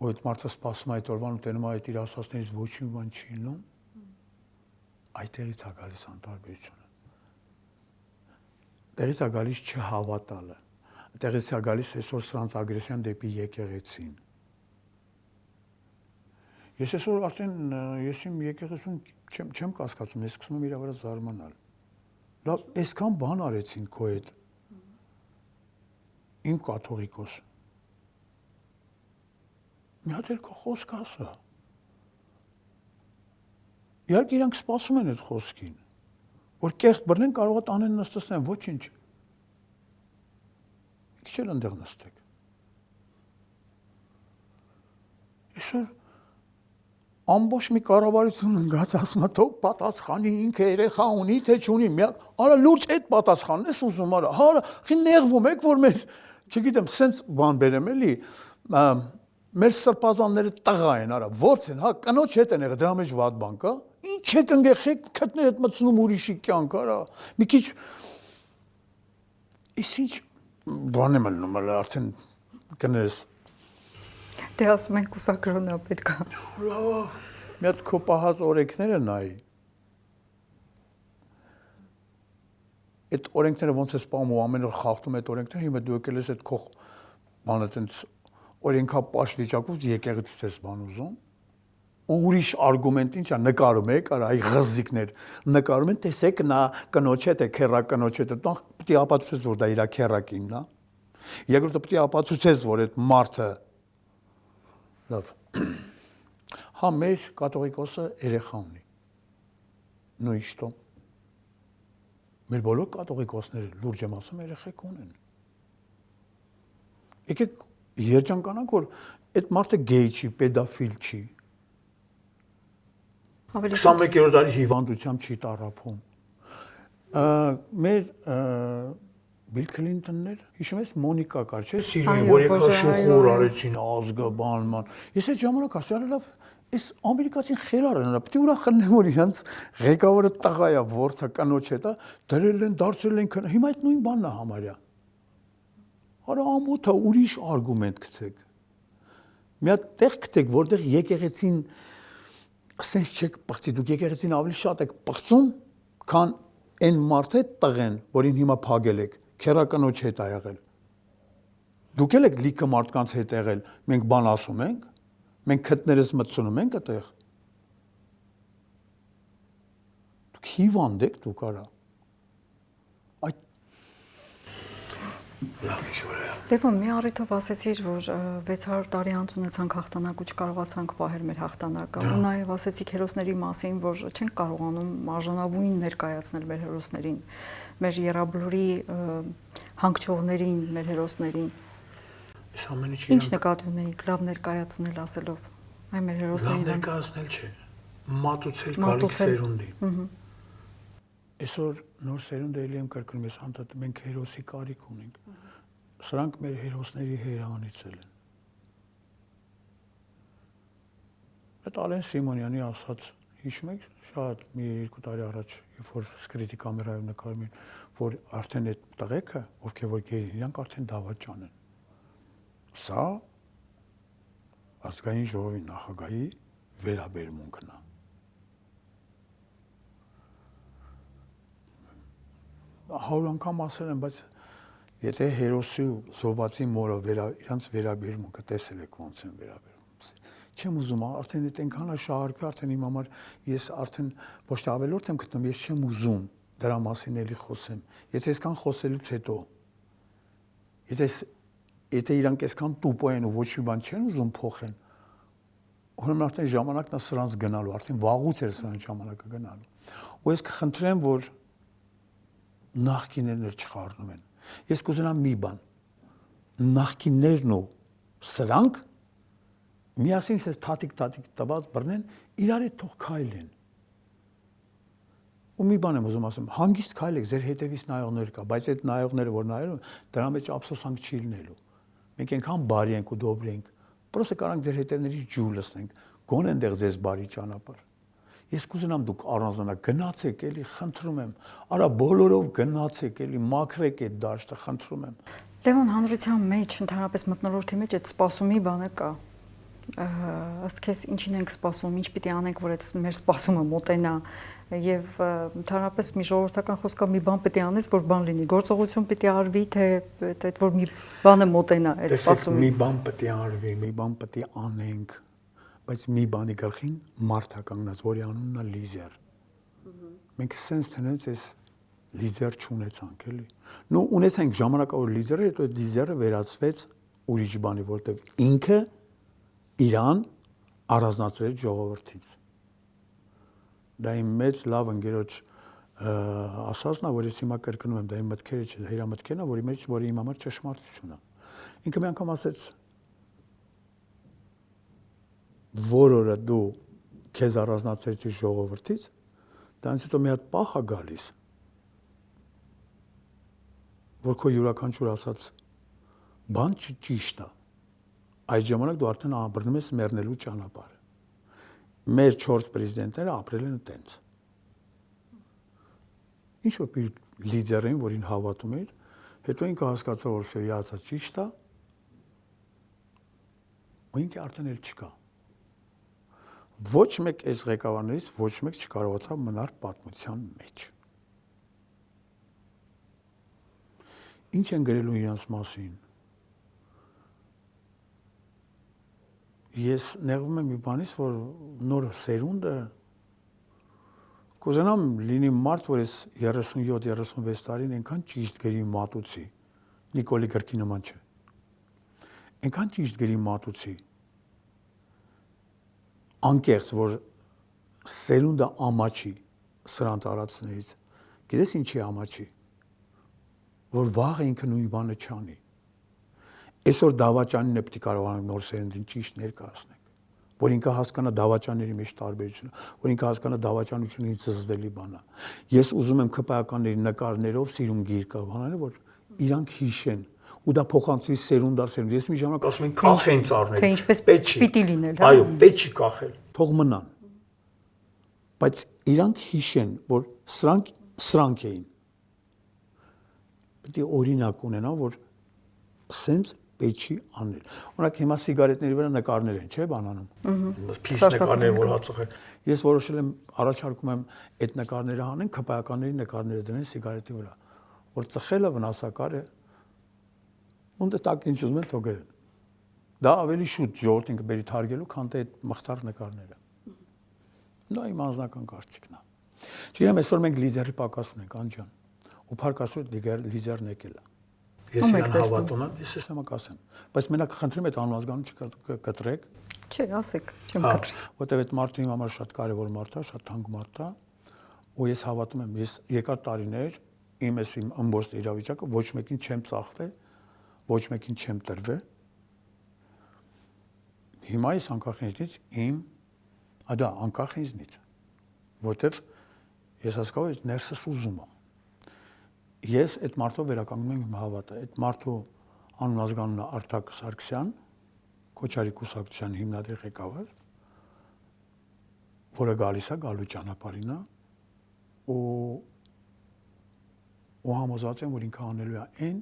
ու այդ մարդը սպասում է այդ օրվան ու տենում է այդ իր ասածներից ոչ մի բան չի լինում, այդտեղից է գալիս անտարբերությունը։ տեղից է գալիս չհավատալը, տեղից է գալիս այսօր սրանց ագրեսիան դեպի եկեղեցին։ Ես այսօր արդեն ես իմ եկեղեցուն չեմ կասկածում, ես սկսում եմ իր վրա զարմանալ։ Լավ, այսքան բան արեցին քո հետ։ Իմ կաթողիկոս։ Մի հատ էլ քո խոսք ասա։ Իհարկե իրանք սպասում են այդ խոսքին, որ կեղտ բռնեն կարող է տանեն նստեցնեն, ոչինչ։ Մի քիչ էլ ընդեղ նստեք։ Այսօր ամբողջ մի կառավարություն ընկած ասում է թող պատասխանի ինքը երեխա ունի թե չունի, արա լուրջ այդ պատասխանն ես ուզում արա, հա, խի նեղվում եք որ մեր, չգիտեմ, սենց բան բերեմ էլի, մեր սրբազանները տղա են, արա, ո՞րց են, հա, կնոջ հետ են եղել, դրա մեջ վատ բան կա։ Ինչ եք ընկեղեք քթներ հետ մտցնում ուրիշի կյանք, արա, մի քիչ ինչ բան եմ ելնում, արդեն կներես։ Դե ասում են կուսակրոնա պետք է։ Մի հատ քո պահած օրենքները նայի։ Այդ օրենքները ոնց է սպանում ու ամեն օր խախտում այդ օրենքները, հիմա դու եկել ես այդ քո բանը տենց օրենքապաշտ վիճակով եկեղեցուց ես բան ուզում։ Ու ուրիշ արգումենտ ինչ է նկարում եք, արա այ ղզիկներ նկարում են, տեսեք նա կնոջ հետ է, քեռակ կնոջ հետ է, պետք է ապացուցես որ դա իր քեռակինն է։ Երկրորդը պետք է ապացուցես որ այդ մարդը լավ։ Հա մեր կաթողիկոսը երեխա ունի։ Ну и что? Մեր բոլոր կաթողիկոսները լուրջ եմ ասում երեխեք ունեն։ Եկեք երջանկանանք որ այդ մարդը գեյ չի, պեդոֆիլ չի։ 21-րդ դարի հիվանդությամբ չի տառապում։ Մեր Բիլ Քլինտոններ, հիշում ես Մոնիկա կար, չէ՞, Սիրիայի, որ եկա շուխուր արեցին ազգը, բանման։ Ես այդ ժամանակ ասի, լավ, այս ամերիկացին խելար են, պետք է ուրախ լինեն, որ իրանց ղեկավարը տղա է, ворցա կանոջ հետ է, դրել են, դարձրել են, հիմա այդ նույն բանն է համարյա։ Արա ամոթա ուրիշ արգումենտ գցեք։ Մի հատ տեղ գտեք, որտեղ եկեղեցին սենց չեք պղծի, դուք եկեղեցին ավելի շատ եք պղծում, քան այն մարդը տղեն, որին հիմա փագել եք, քեռակնոջ հետ ա եղել։ Դուք էլ եք լիքը մարդկանց հետ եղել, մենք բան ասում ենք, մենք քթներս մտցնում ենք այդտեղ։ Դուք հիվանդ եք, դուք արա։ Այդ լավ ինչ-որ է։ Լևոն, մի առիթով ասեցիր, որ 600 տարի անց ունեցանք հաղթանակ ու չկարողացանք պահել մեր հաղթանակը։ Ու նաև ասեցիք հերոսների մասին, որ չենք կարողանում արժանավույն ներկայացնել մեր հերոսներին, մեր եռաբլուրի հանգչողներին, մեր հերոսներին։ Այս ամենը չի։ Ինչ նկատի ունեիք լավ ներկայացնել ասելով։ Այ մեր հերոսներին լավ ներկայացնել չէ։ Մատուցել գալիք սերունդին։ Այսօր նոր սերունդը էլի եմ կրկնում, ես անդադ մենք հերոսի կարիք ունենք։ Սրանք մեր հերոսների հերանից են։ Այդ Ալեն Սիմոնյանի ասած, հիշում եք, շատ մի 2 տարի առաջ, երբ որ սկրիտի կամերայով նկարում են, որ արդեն այդ տղեկը, ովքեր որ գեր, իրանք արդեն դավաճան են։ Սա ազգային ժողովի նախագահի վերաբերմունքն է։ Հարյուր անգամ ասել եմ, բայց եթե հերոսի ու զոհվածի մորը իրանց վերաբերմունքը տեսել եք ոնց են վերաբերվում։ Չեմ ուզում, արդեն այդ այնքան է շահարկվի, արդեն իմ համար ես արդեն ոչ թե ավելորդ եմ գտնում, ես չեմ ուզում դրա մասին էլի խոսեմ։ Եթե այսքան խոսելուց հետո եթե իրանք այսքան տուպո են ու ոչ մի բան չեն ուզում փոխեն, ուրեմն արդեն ժամանակն է սրանց գնալու, արդեն վաղուց էր սրանց ժամանակը գնալու։ Ու ես կխնդրեմ, որ նախկիններն էլ չխառնում են։ Ես կուզենամ մի բան, նախկիններն ու սրանք միասին սես թաթիկ տված բռնեն, իրար հետ թող քայլեն։ Ու մի բան եմ ուզում ասեմ, հանգիստ քայլեք, ձեր հետևից նայողներ կա, բայց այդ նայողները, որ նայում, դրա մեջ ափսոսանք չի լինելու։ Մենք այնքան բարի ենք ու դոբր ենք, պրոստը կարանք ձեր հետևներից ջուր լսնենք, գոնե այնտեղ ձեզ բարի ճանապարհ։ Ես կուզենամ դուք առանձնանաք, գնացեք էլի, խնդրում եմ, արա բոլորով գնացեք էլի, մաքրեք այդ դաշտը, խնդրում եմ։ Լևոն, հանրության մեջ, ընդհանրապես մթնոլորտի մեջ այդ սպասումի բանը կա։ Ըստ քեզ ինչին ենք սպասում, ինչ պիտի անենք, որ այդ մեր սպասումը մոտենա, Եվ ընդհանրապես մի ժողովրդական խոսքա մի բան պետք է անես, որ բան լինի։ Գործողություն պետք է արվի, թե այդ որ մի բանը մոտենա այդ սպասումին։ Մի բան պետք է արվի, մի բան պետք է անենք, բայց մի բանի գլխին մարդ է կանգնած, որի անունն է լիդեր։ Մենք sense tenets այս լիդեր չունեցանք, էլի։ Նու ունեցանք ժամանակավոր լիդերը, հետո այդ լիդերը վերածվեց ուրիշ բանի, որտեղ ինքը իրան առանձնացրեց ժողովրդից։ Դա իմ մեծ լավ ընկերոջ ասածն է, որ ես հիմա կրկնում եմ, դա իմ մտքերը չէ, դա իր մտքերն է, որի իմ համար ճշմարտությունն է։ Ինքը մի անգամ ասեց, որ օրը դու քեզ առանձնացրեցի ժողովրդից, դրանից հետո մի հատ պահ է գալիս, որ քո յուրաքանչյուր ասած բան ճիշտ է։ Այդ ժամանակ դու արդեն բռնում ես մեռնելու ճանապարհը։ Մեր 4 պրեզիդենտները ապրել են այդպես։ Ինչ որ մի լիդերին, որին հավատում էր, հետո ինքը հասկացավ, որ սա իրացա ճիշտ է, ու ինքը արդեն էլ չկա։ Ոչ մեկ այս ղեկավարներից ոչ մեկ չկարողացավ մնալ պատմության մեջ։ Ինչ են գրելու իրենց մասին։ Ես նեղվում եմ մի բանից, որ նոր սերունդը կուզենամ լինի մարդ, որ ես 37-36 տարին այնքան ճիշտ գրի մատուցի, Նիկոլի գրքի նման չէ, այնքան ճիշտ գրի մատուցի, անկեղծ, որ սերունդը ամաչի սրանց արածներից, գիտես ինչի ամաչի, որ վաղը ինքը նույն բանը չանի։ Այսօր դավաճանին է պետք է կարողանանք նոր սերունդին ճիշտ ներկայացնենք, որ ինքը հասկանա դավաճանների մեջ տարբերությունը, որ ինքը հասկանա դավաճանությունը զզվելի բան է։ Ես ուզում եմ քպայականների նկարներով սիրուն գիրկը բանալը, որ իրանք հիշեն, ու դա փոխանցվի սերունդ դար սերունդ։ Ես մի ժամանակ ասում եմ կախեն ծառներ, թե ինչպես պիտի լինել, հա։ Այո, պետք չի կախել, թող մնան։ Բայց իրանք հիշեն, որ սրանք էին։ Պետք է օրինակ ունենան, որ սենց պետք չի անել։ Օրինակ հիմա սիգարետների վրա նկարներ են, չէ՞, բանանում։ Փիս նկարներ, որ հացող են։ Ես որոշել եմ, առաջարկում եմ այդ նկարները հանեն, քպայականների նկարները դնեն սիգարետի վրա, որ ծխելը վնասակար է։ Ունդ տակ ինչ ուզում են թողել։ Դա ավելի շուտ ժողովրդին կբերի թարգելու, քան թե այդ մղձար նկարները։ Դա իմ անձնական կարծիքն է։ Չգիտեմ, այսօր մենք լիդերի պակաս ունենք, անջան։ Ու փառք Աստծո լիդերն եկել է։ Ես իրան հավատում եմ, ես եմ ասեմ, բայց մենակ խնդրեմ այդ անհասկանալի կտրեք։ Չէ, ասեք, չեմ կտրի։ Որտեւ այդ մարդը իմ համար շատ կարևոր մարդ է, շատ թանկ մարդ է, ու ես հավատում եմ, ես երկար տարիներ իմ ըմբոստ իրավիճակը ոչ մեկին չեմ ծախվել, ոչ մեկին չեմ տրվել։ Հիմա ես անկախ ինձնից դա անկախ ինձնից, որտեւ ես հասկանում եմ ներսս ուզում եմ։ Ես այդ մարդով վերականգնում եմ իմ հավատը։ Այդ մարդու անունազգանունն է Արտակ Սարգսյան, Քոչարի կուսակցության հիմնադիր ղեկավար, որը գալիս է գալու ճանապարհին է, ու համոզված եմ, որ ինքը անելու է այն,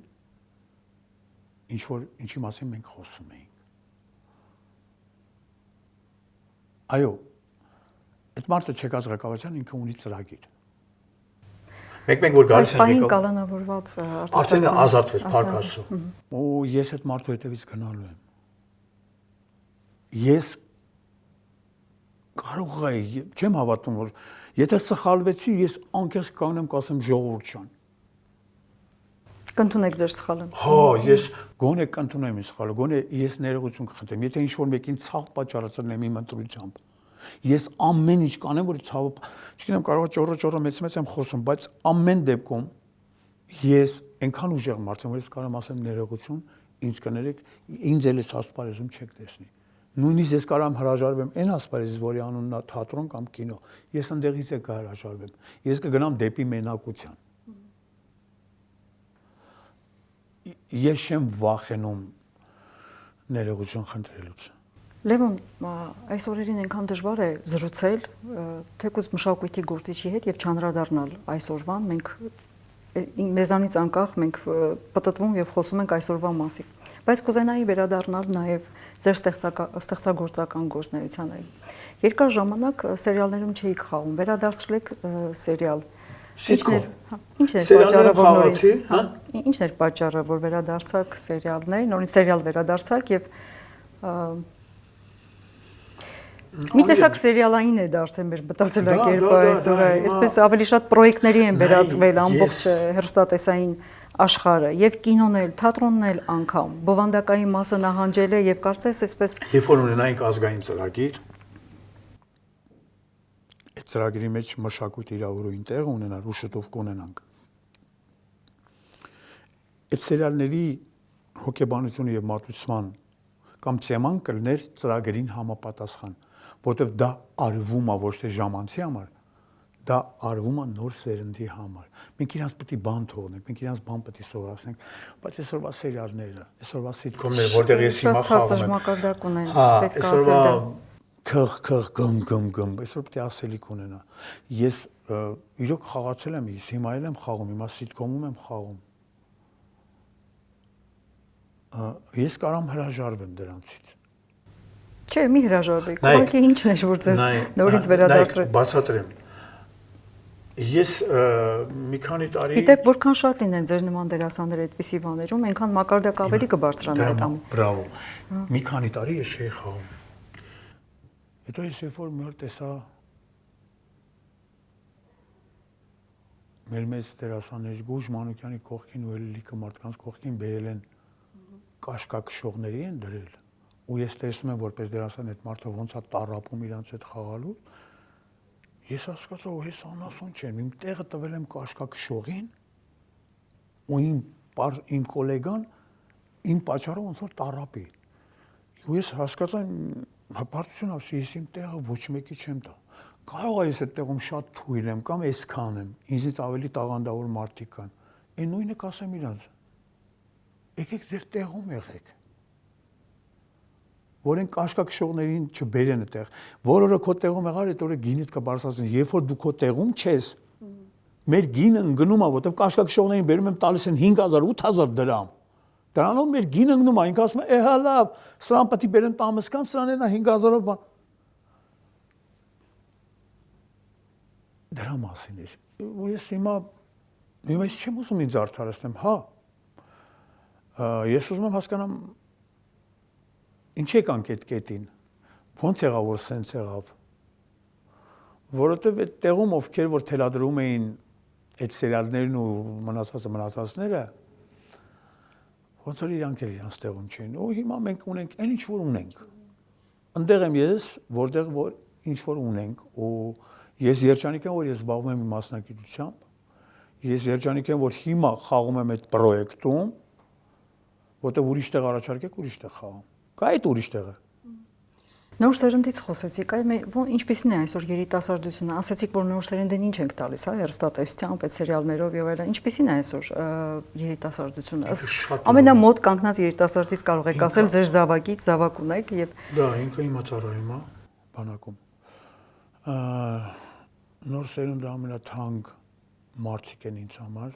ինչի մասին մենք խոսում էինք։ Այո, այդ մարդը չեկած ղեկավարության ինքը ունի ծրագիր։ Մեկ որ գալիս են եկավ։ Կալանավորված արդեն ազատվեց փառք Աստծո։ Ու ես այդ մարդու հետևից գնալու եմ։ Ես կարող եմ, չեմ հավատում, որ եթե սխալվեցի, ես անկեղծ կանգնեմ կասեմ ժողովուրդ ջան։ Կընդունեք ձեր սխալը։ Հա, ես գոնե կընդունեմ իմ սխալը, գոնե ես ներողություն կխնդրեմ։ Եթե ինչ-որ մեկին ցավ պատճառացնեմ իմ ընտրությամբ, ես ամեն ինչ կանեմ, որ ցավը, չգիտեմ, կարող է ճոռը մեծ եմ խոսում, բայց ամեն դեպքում ես այնքան ուժեղ մարդ եմ, որ ես կարող եմ ասեմ ներողություն, ինձ կներեք, ինձ էլ էս ասպարեզում չեք տեսնի։ Նույնիսկ ես կարող եմ հրաժարվեմ այն ասպարեզից, որի անունն է թատրոն կամ կինո։ Ես ընդեղից է կհրաժարվեմ։ Ես կգնամ դեպի մենակության։ Ես չեմ վախենում ներողություն խնդրելուց։ Լևոն, այս օրերին այնքան դժվար է զրուցել թեկուզ մշակույթի գործիչի հետ եւ չանդրադառնալ այսօրվան, մենք մեզանից անկախ մենք պատտվում եւ խոսում ենք այսօրվա մասին, բայց կուզենայի վերադառնալ նաեւ ձեր ստեղծագործական գործունեությանը։ Երկար ժամանակ սերիալներում չէիք խաղում, վերադարձրել եք սերիալ։ Ինչ էր պատճառը, որ նորից, ինչ էր պատճառը, որ վերադարձաք սերիալներ, նորից սերիալ վերադարձաք եւ մի տեսակ սերիալային է դարձել մեր մտածելակերպը այսօր, այդպես ավելի շատ պրոյեկտների են վերածվել ամբողջ հեռուստատեսային աշխարհը եւ կինոն էլ, թատրոնն էլ անգամ բովանդակային մասը նահանջել է եւ կարծես այսպես երբ որ ունենայինք ազգային ծրագիր, այդ ծրագրի մեջ մշակույթ իրավուրույն տեղ ունենար ու շուտով կունենանք։ Այդ սերիալների հոգեբանությունը եւ մատուցման կամ թեման կլներ ծրագրին համապատասխան, որտեղ դա արվում է ոչ թե ժամանցի համար, դա արվում է նոր սերնդի համար։ Մենք իրանց պետք է բան թողնենք, մենք իրանց բան պետք է սովորացնենք, բայց այսօրվա սերիալները, այսօրվա սիթկոմները, որտեղ ես հիմա խաղում եմ, այսօրվա քխ գմ, այսօր պետք է ասելիք ունենա։ Ես իրոք խաղացել եմ, հիմա էլ եմ խաղում, հիմա սիթկոմում եմ խաղում։ Ես կարամ հրաժարվեմ դրանցից։ Չէ, մի հրաժարվեք, ուղղակի ինչն է, որ ձեզ նորից վերադարձրել։ Բացատրեմ։ Ես մի քանի տարի Գիտեք, որքան շատ լինեն ձեր նման դերասաններ այդպիսի բաներում, այնքան մակարդակ ավելի կբարձրանա այդ ամեն։ Բրավո։ Մի քանի տարի ես չէի խաղում։ Հետո ես երբ որ մի օր տեսա մեր մեծ դերասանների Գուժ Մանուկյանի կողքին ու լիքը մարդկանց կողքին բերել են կաշկակշողների են դրել, ու ես տեսնում եմ որպես դերասան այդ մարդը ոնց է տառապում իրանց այդ խաղալու, ես հասկացա, որ ես անասուն չեմ, իմ տեղը տվել եմ կաշկակշողին, ու իմ կոլեգան իմ պատճառով ոնց որ տառապի, ու ես հասկացա հպարտություն ասի, ես իմ տեղը ոչ մեկի չեմ տա, կարող է ես այդ տեղում շատ թույլ եմ կամ այսքան եմ, ինձից ավելի տաղանդավոր մարդիկ կան, այն նույնը կասեմ իրանց, եկեք ձեր տեղում եղեք, որ են կաշկակշողներին չբերեն այդտեղ, որ օրը քո տեղում եղար, այդ օրը գինիդ կբարձրացնեն, երբ որ դու քո տեղում չես, մեր գինը ընկնում է, որտեղ կաշկակշողներին բերում եմ տալիս են 5000, 8000 դրամ, դրանով մեր գինը ընկնում է, ինքը ասում է, հա լավ, սրան պետք է բերեն տամսկան, սրան են 5000-ով բան։ Դրա մասին էր, ու ես հիմա չեմ ուզում ինձ արդարացնեմ, հա, ես ուզում եմ հասկանամ, ինչ եկանք այդ կետին, ոնց եղավ, որ սենց եղավ, որովհետև այդ տեղում ովքեր, որ թելադրում էին այդ սերիալներն ու մնացածները, ոնց որ իրանք էլ իրանց տեղում չէին, ու հիմա մենք ունենք այն ինչ որ ունենք, ընդեղ եմ ես, որտեղ որ ինչ որ ունենք, ու ես երջանիկ եմ, որ ես զբաղվում եմ իմ մասնագիտությամբ, ես երջանիկ եմ, որ հիմա խաղում եմ այդ պրոյեկտում, որտեղ ուրիշ տեղ առաջարկեք, ուրիշ տեղ խաղամ, կա այդ ուրիշ տեղը։ Նոր սերնդից խոսեցիք, ինչպիսին է այսօր երիտասարդությունը, ասացիք, որ նոր սերնդին ինչ ենք տալիս, հեռուստատեսությամբ, այդ սերիալներով եւ այլն, ինչպիսին է այսօր երիտասարդությունը։ Ամենամոտ կանգնած երիտասարդից կարող եք ասել ձեր զավակից, զավակ ունեք եւ Դա ինքը իմա ծառայում է բանակում։ Նոր սերունդը ամենաթանկ մարդիկ են ինձ համար։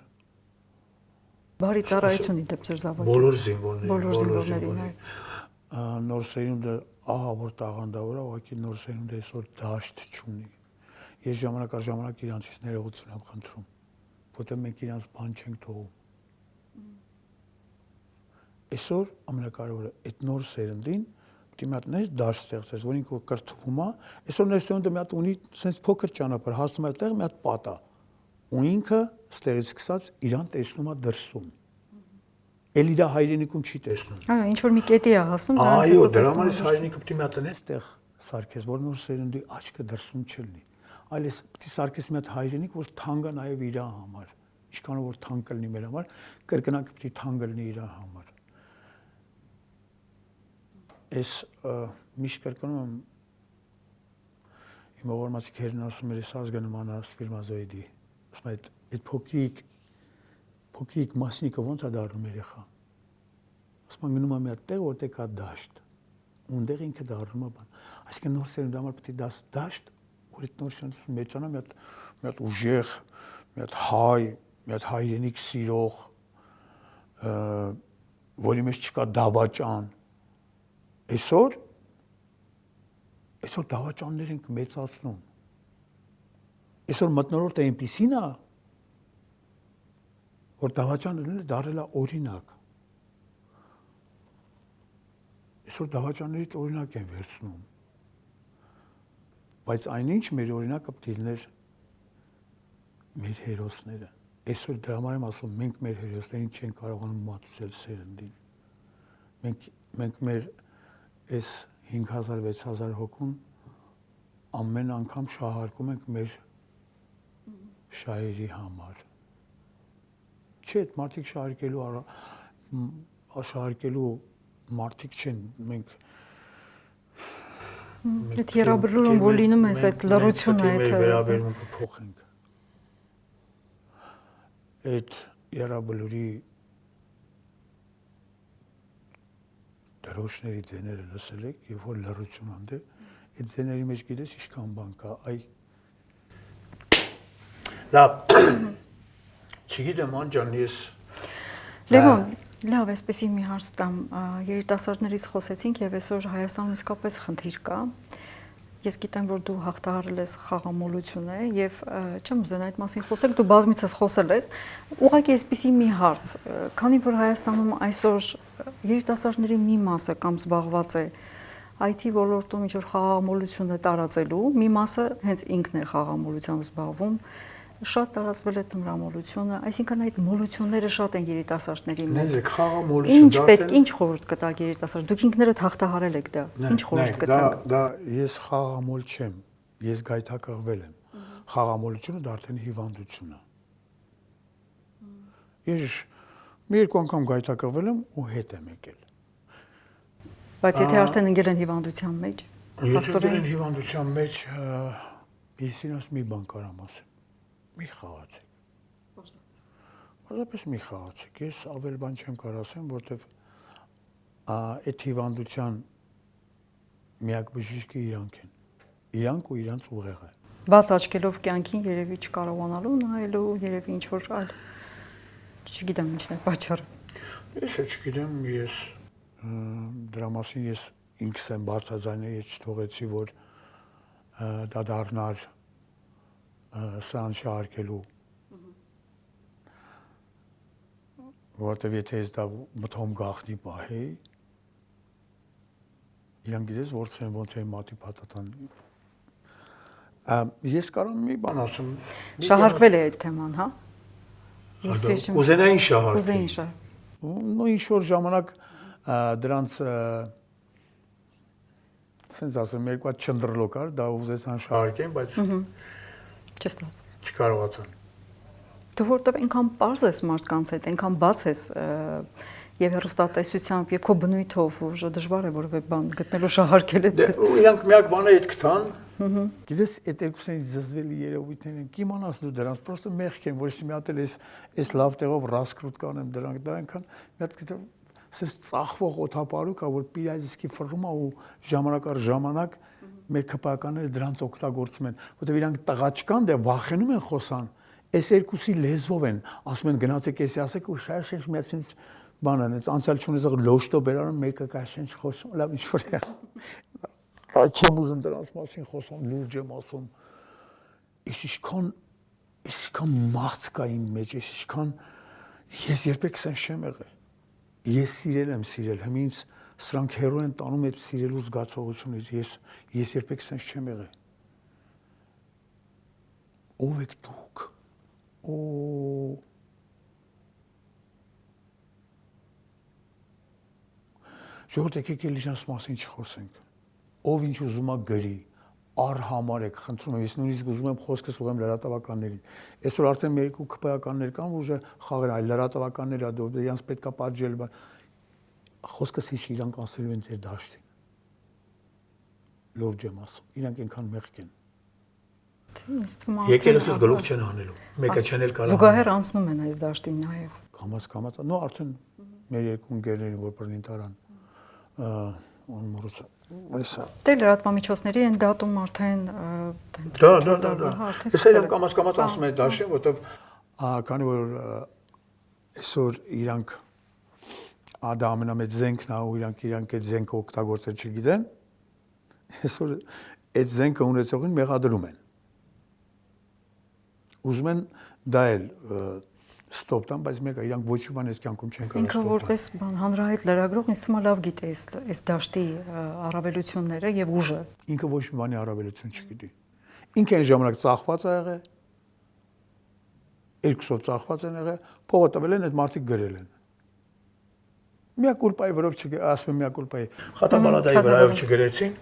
Բարի ծառայություն իդեպ ձեր զավակին։ Բոլոր զինվորներին։ Նոր սերունդը ահա որ տաղանդավոր է, ուղղակի նոր սերունդը այսօր դաշտ չունի։ Ես ժամանակ առ ժամանակ իրանցից ներողություն եմ խնդրում, որտեղ մենք իրանց բան չենք թողում։ Այսօր ամենակարևորը այդ նոր սերնդին պետք է մի հատ նես դաշտ ստեղծես, որ ինքը կրթվում է, այսօր նոր սերունդը մի հատ ունի sense փոքր ճանապարհ, հասնում է այդտեղ մի հատ պատ է, ու ինքը ստերից սկսած իրան տեսնում է դրսում։ Էլ իր հայրենիքում չի տեսնում։ Այո, ինչ որ մի կետի է հասնում, այո, դրա համար հայրենիքը պետք է մի հատ այնտեղ սարքես, որ նոր սերունդի աչքը դրսում չլինի։ Այլ էս պետք է սարքես մի հատ հայրենիք, որ թանկ է նաև իր համար։ Ինչքանով որ թանկ կլինի մեր համար, կրկնակի պետք է թանկ լինի իր համար։ Այս միշտ կրկնում եմ իմ ողորմածիկ հերն ասում էր, ես ազգը նման է սպերմազոիդի։ Ասում է այդ փոքրիկ մասնիկը ոնց է դառնում երեխա։ Ասում եմ գնում է մի հատ տեղ, որտեղ կա դաշտ։ Ունդեղ ինքը դառնում է բան։ Այսինքն նոր սերունդի համար պետք է դաշտ, որ այդ նոր սերունդը մեծանա մի հատ ուժեղ, մի հատ հայ, մի հատ հայրենիք սիրող, որի մեջ չկա դավաճան։ Այսօր Այսօր դավաճաններ ենք մեծացնում։ Այսօր մթնոլորտը այնպիսին է, որ դավաճանները դարել է օրինակ։ Այսօր դավաճաններից օրինակ են վերցնում։ Բայց այնինչ մեր օրինակը պետք է լիներ մեր հերոսները։ Այսօր դրա համար եմ ասում, մենք մեր հերոսներին չենք կարողանում մատուցել սերնդին։ Մենք մեր այս 5000-6000 հոգուն ամեն անգամ շահարկում ենք մեր շահերի համար։ Չէ, մարդիկ շահարկելու մարդիկ չեն, մենք այդ երաբրուրում որ լինում է այդ լռությունը այդ վերաբերմունքը փոխենք։ Այդ երաբրուրի դրոշների ձեները լսել եք, երբ որ լռություն անդե, այդ ձեների մեջ գիտես ինչքան բան կա, այ լավ, չգիտեմ անջան, ես Լևոն, լավ, այսպեսի մի հարց տամ, երիտասարդներից խոսեցինք եւ այսօր Հայաստանում իսկապես խնդիր կա։ Ես գիտեմ, որ դու հաղթահարել ես խաղամոլությունը եւ չեմ ուզենա այդ մասին խոսել, դու բազմիցս խոսել ես։ Ուղղակի այսպեսի մի հարց, քանի որ Հայաստանում այսօր երիտասարդների մի մասը կամ զբաղված է IT ոլորտում ինչ որ խաղամոլությունը տարածելու, մի մասը հենց ինքն է խաղամոլությամբ զբաղվում, շատ տարածվել է թմրամոլությունը, այսինքն այդ մոլությունները շատ են երիտասարդների մեջ։ Նայեք, խաղամոլություն Ինչ պետք, ինչ խորհուրդ կտաք երիտասարդ։ Դուք ինքներդ հաղթահարել եք դա։ Ինչ խորհուրդ կտաք։ Դա ես խաղամոլ չեմ, ես գայթակղվել եմ։ Խաղամոլությունը դա արդեն հիվանդություն է։ Ես մի երկու անգամ գայթակղվել եմ ու հետ եմ եկել։ Բայց եթե արդեն ընկել են հիվանդության մեջ, եթե ընկել են հիվանդության մեջ, ես ինձ մի բան կարամ ասեմ։ Մի խաղացեք։ Պարզապես մի խաղացեք։ Ես ավել բան չեմ կարող ասեմ, որտեվ այդ հիվանդության միակ բժիշկը իրանք են։ Իրանք ու իրանց ուղեղը։ Բաց աչքելով կյանքին երևի չկարողանալու նայելու, երևի ինչ որ այլ չգիտեմ ինչն է պատճառը։ Ես չգիտեմ, ես դրա մասին ես ինքս եմ բարձրաձայնել, ես չթողեցի, որ դա դառնար սրան շահարկելու, որտեվ եթե ես դա մտհոմ գախնի պահեի, իրանք գիտես ոնց էին մատի փաթաթան։ Ես կարող մի բան ասեմ։ Շահարկվել է այդ թեման, հա։ Ուզենային շահարկել։ Ուզենային շահ։ Նույն ինչ որ ժամանակ դրանց սենց ասեմ, երկու հատ չնդրլո կար, դա ուզեցան շահարկեն, բայց չստացվեց։ Չկարողացան։ Դու որտեվ այնքան པարզ ես մարդկանց հետ, այնքան բաց ես եւ հեռուստատեսությամբ եւ քո բնույթով, որ դժվար է որևէ բան գտնելու շահարկել այդ։ Իրանք միակ բանը այդ գտան։ Գիտես, այդ երկուսներից զզվելի երևույթներ են, կիմանաս դու դրանց, պրոստը մեղք են, ոչ մի հատ էլ այս լավ տեղով ռասկրուտ կանեմ դրանք, դա այնքան մի հատ գիտեմ, սես ծախվող օթապարուկ է, որ պիրայզիսկի ֆռում է ու ժամանակ առ ժամանակ մեր քպականները դրանց օգտագործում են, որտեղ իրանք տղաչկան դե վախենում են խոսան, այս երկուսի լեզվով են, ասում են գնացեք էսի ասեք ու շաշ միացնից բան են, անցյալ չունես լոշտո բերանում մեկը կաշեն խոսում, լավ ինչ որ է։ Չեմ ուզում դրանց մասին խոսում, լուրջ եմ ասում։ Այսքան մաղց կա իմ մեջ, ես երբեք սենց չեմ եղել։ Ես սիրել եմ, հիմա ինձ սրանք հերո են տանում այդ սիրելու զգացողությունից, ես երբեք սենց չեմ եղել։ Ով եք դուք։ Ժողովուրդ եկեք էլ իրանց մասին չխոսենք։ Ով ինչ ուզում է գրի, արհամար եք, խնդրում եմ, ես նույնիսկ ուզում եմ խոսքս ուղղեմ լրատվականներին։ Այսօր արդեն մեր երկու քպականներ կան, որ ուժը խաղեր, այլ լրատվականներ ա դու, իրանց պետք է պատժել, խոսքս ինչ իրանք ասելու են ձեր դաշտին։ Լուրջ եմ ասում, իրանք այնքան մեղք են։ Եկեղեցուց գլուխ չեն հանելու, մեկը չեն էլ կարող։ Զուգահեռ անցնում են այս դաշտին նաև։ Կամաց, նո արդեն մեր երկու ընկերներին, որ բռնին տարան, անմոռացա։ Դե լրատվամիջոցների են դատում արդեն Դա։ Ես էլ կամաց ասում եմ դաշտին, որտեվ քանի որ այսօր իրանք դա ամենամեծ զենքն է ու իրանք այդ զենքը օգտագործել չգիտեն, այսօր այդ զենքը ունեցողին մեղադրում են։ Ուզում են դա էլ ստոպ տան, բայց մեկը իրանք ոչ մի բան այս կյանքում չեն կարող Ինքը որպես բան հանրահայտ լրագրող ինձ թվում է լավ գիտե այս դաշտի առավելությունները եւ ուժը։ Ինքը ոչ մի բանի առավելություն չգիտի։ Ինքը այն ժամանակ ծախված է եղել, երկուսով ծախված են եղել, փողը տվել են, այդ մարդիկ գրել են։ Միակ կուլպայի վրով ասում եմ միակ կուլպայի Խաթաբալադայի վրայով չգրեցին,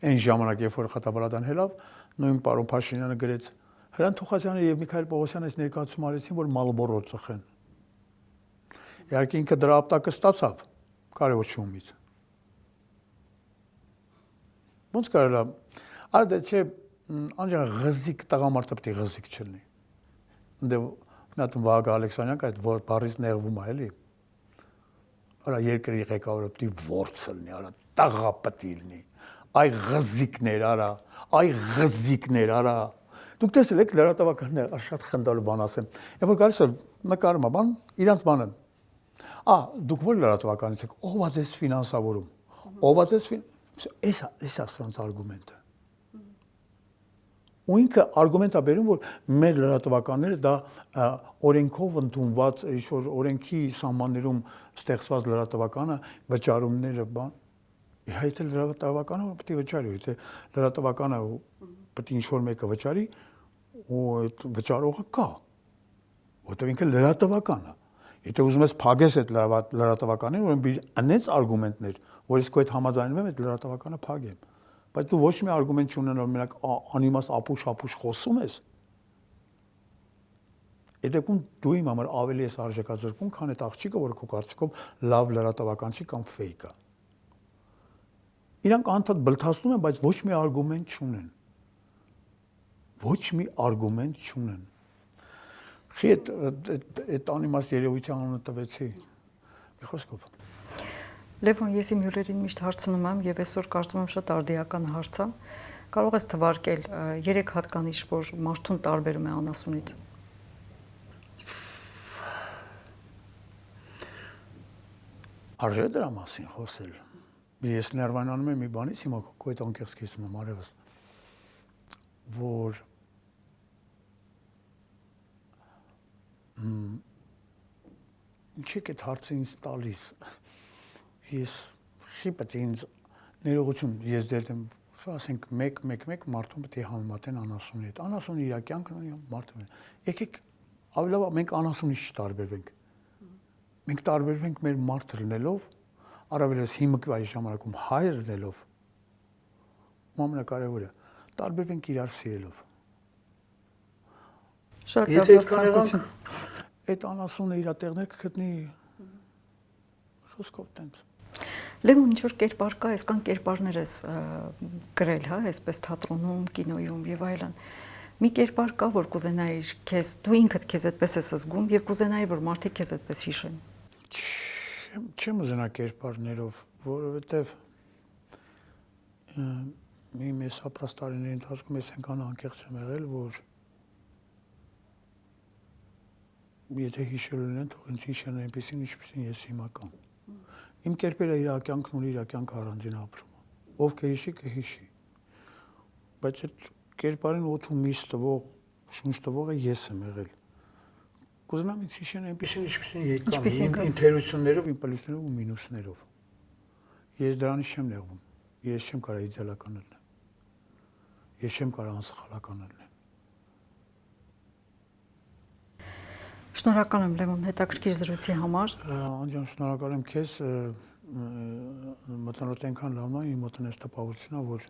այն ժամանակ երբ որ Խաթաբալադան հելավ, նույն պարոն Փաշինյանը գրեց Հրանտ Թուխասյանը եւ Միքայել Պողոսյանը այս ներկայացում արեցին, որ Մալբորո ծխեն։ Իհարկե ինքը դրա ապտակը ստացավ կարևորությունից։ Ոնց կարելի է, արա դա չէ, անջան ղզիկ տղամարդը պետք է ղզիկ չլինի։ Ընդ մի հատ Վահագն Ալեքսանյանն այդ բառից նեղվում է, էլի։ Արա երկրի ղեկավարը պետք է ворցը լինի, արա տղա պետք է լինի։ Այ ղզիկներ, արա, այ ղզիկներ, արա։ Դուք տեսել եք լրատվականները շատ խնդալու բան ասեմ։ Երբ որ գալիս է նկարում բան, իրանց բանը։ Դուք ո՞ր լրատվականից եք, ով է ձեզ ֆինանսավորում։ Ով է ձեզ էս ասրանց արգումենտը։ Ու ինքը արգումենտ է բերում, որ մեր լրատվականները դա օրենքով ընդունված, ինչ-որ օրենքի սահմաններում ստեղծված լրատվականը վճարումները բան։ Եթե լրատվականը պետք է վճարի, եթե լրատվականը պետք է ինչ-որ մեկը վճարի, ու այդ վճարողը կա, որտեղ ինքը լրատվական է։ Եթե ուզում ես փագես այդ լրատվականին, ուրեմն անեց արգումենտներ, որ իսկ այդ համաձայնվում եմ այդ լրատվականը փագեմ։ Բայց դու ոչ մի արգումենտ չունենալ, մենակ անիմաստ ապուշ խոսում ես։ Այդ դեպքում դու իմ համար ավելի ես արժեքազրկում, քան այդ աղջիկը, որը քո կարծիքով լավ լրատվական չի կամ ֆեյք է։ Իրանք անդադ բլթացնում են, բայց ոչ մի արգումենտ չունեն։ Ոչ մի արգումենտ չունեն։ Խի այդ անիմաստ երևույթի անունը տվեցի։ Մի խոսքով։ Լևոն, ես իմ հյուրերին միշտ հարցնում եմ եւ այսօր կարծում եմ շատ արդիական հարց է։ Կարող ես թվարկել 3 հատկանիշ, որ մարդուն տարբերում է անասունից։ Արժե դրա մասին խոսել։ Ես ներվանանում եմ մի բանից, հիմա քո այդ անկեղծ կիսում եմ արևս, որ ինչ եք այդ հարցը ինձ տալիս, ես խիպտ ինձ ներողություն, ես դեր եմ, ասենք մեկ մարդուն պետք է համեմատեն անասունի հետ, անասունի իր կյանքն ունի, մարդը եկեք ավելի լավ մենք անասունից չտարբերվենք, մենք տարբերվենք մեր մարդ լինելով, առավելևս հիմիկվա ժամանակում հայր լինելով, ամենակարևորը տարբերվենք իրար սիրելով։ Շատ լավ ցանկություն։ Այդ անասունը իր տեղներ կգտնի խոսքով տենց։ Լևոն, ինչ որ կերպար կա, այսքան կերպարներ ես գրել, հա, այսպես թատրոնում, կինոյում եւ այլն։ Մի կերպար կա, որ կուզենայիր քեզ, դու ինքդ քեզ այդպես ես զգում եւ կուզենայիր, որ մարդիկ քեզ այդպես հիշեն։ Չեմ ուզենա կերպարներով, որովհետեւ Մեզ ապրաստարիների ընթացքում ես այնքան անկեղծ եմ եղել, որ եթե հիշելու են, թող ինձ հիշեն այնպեսին, ինչպեսին ես հիմա կամ։ Իմ կերպերը իր կյանքն ունի, իր կյանքը առանձին ապրում է։ Ով կհիշի, կհիշի։ Բայց այդ կերպարին օդում միս տվող, շունչ տվողը ես եմ եղել։ Կուզենամ ինձ հիշեն այնպեսին, ինչպեսին եկամ, իմ թերություններով, իմ պլյուսներով ու մինուսներով։ Ես դրանից չեմ նեղվում։ Ես չեմ կարող իդեալական լինել։ Ես չեմ կարող անսխալական լինել։ Շնորհակալ եմ Լևոն հետաքրքիր զրույցի համար։ Անջան, շնորհակալ եմ քեզ, մտնոլորտը այնքան լավն է, իմ մոտն էս տպավորությունն է, որ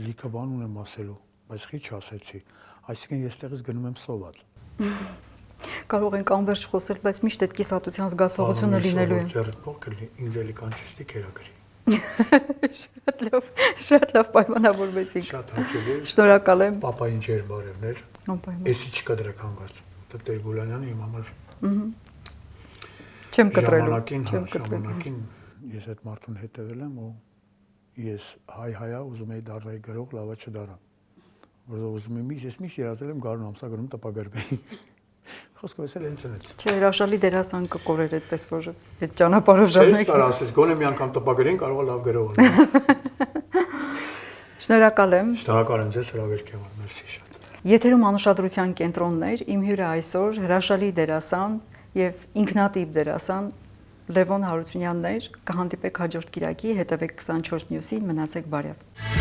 լիքը բան ունեմ ասելու, բայց քիչ ասեցի։ Այսինքն ես տեղից գնում եմ սոված։ Կարող ենք անverջ խոսել, բայց միշտ այդ կիսատության զգացողությունը լինելու է։ Ձեռդ փոքր ինձ էլի կանչեստի կերակրի։ Շատ լավ պայմանավորվեցինք։ Շատ հաճելի է։ Շնորհակալ եմ։ Պապային ջեր բարևներ։ Անպայման։ Էսի չկա դրա կանգած։ Տեր Գուլանյանը իմ համար։ Չեմ կտրելու։ Ժամանակին ես այդ մարդուն հետևել եմ ու ես հայ-հայա ուզում եի դառնալ գրող, լավա չդարա։ Որովհետև ուզում եմ ես միշտ երազել եմ գարուն ամսագրում տպագրվեի։ Խոսքով էսել հենց այդ։ Չէ, հրաշալի դերասան կկորեր այդպես, որ այդ ճանապարհով ժամանակ։ Չէ, կարա ասես, գոնե մի անգամ տպագրեն, կարող է լավ գրող լինել։ Շնորհակալ եմ։ Շնորհակալ եմ ձեզ հրավերքի համար, մերսի շատ։ Եթերում անուշադրության կենտրոններ, իմ հյուրը այսօր հրաշալի դերասան եւ ինքնատիպ դերասան Լևոն Հարությունյանն էր։ Կհանդիպեք հաջորդ կիրակի, հետևեք 24 News-ին, մնացեք բարյավ։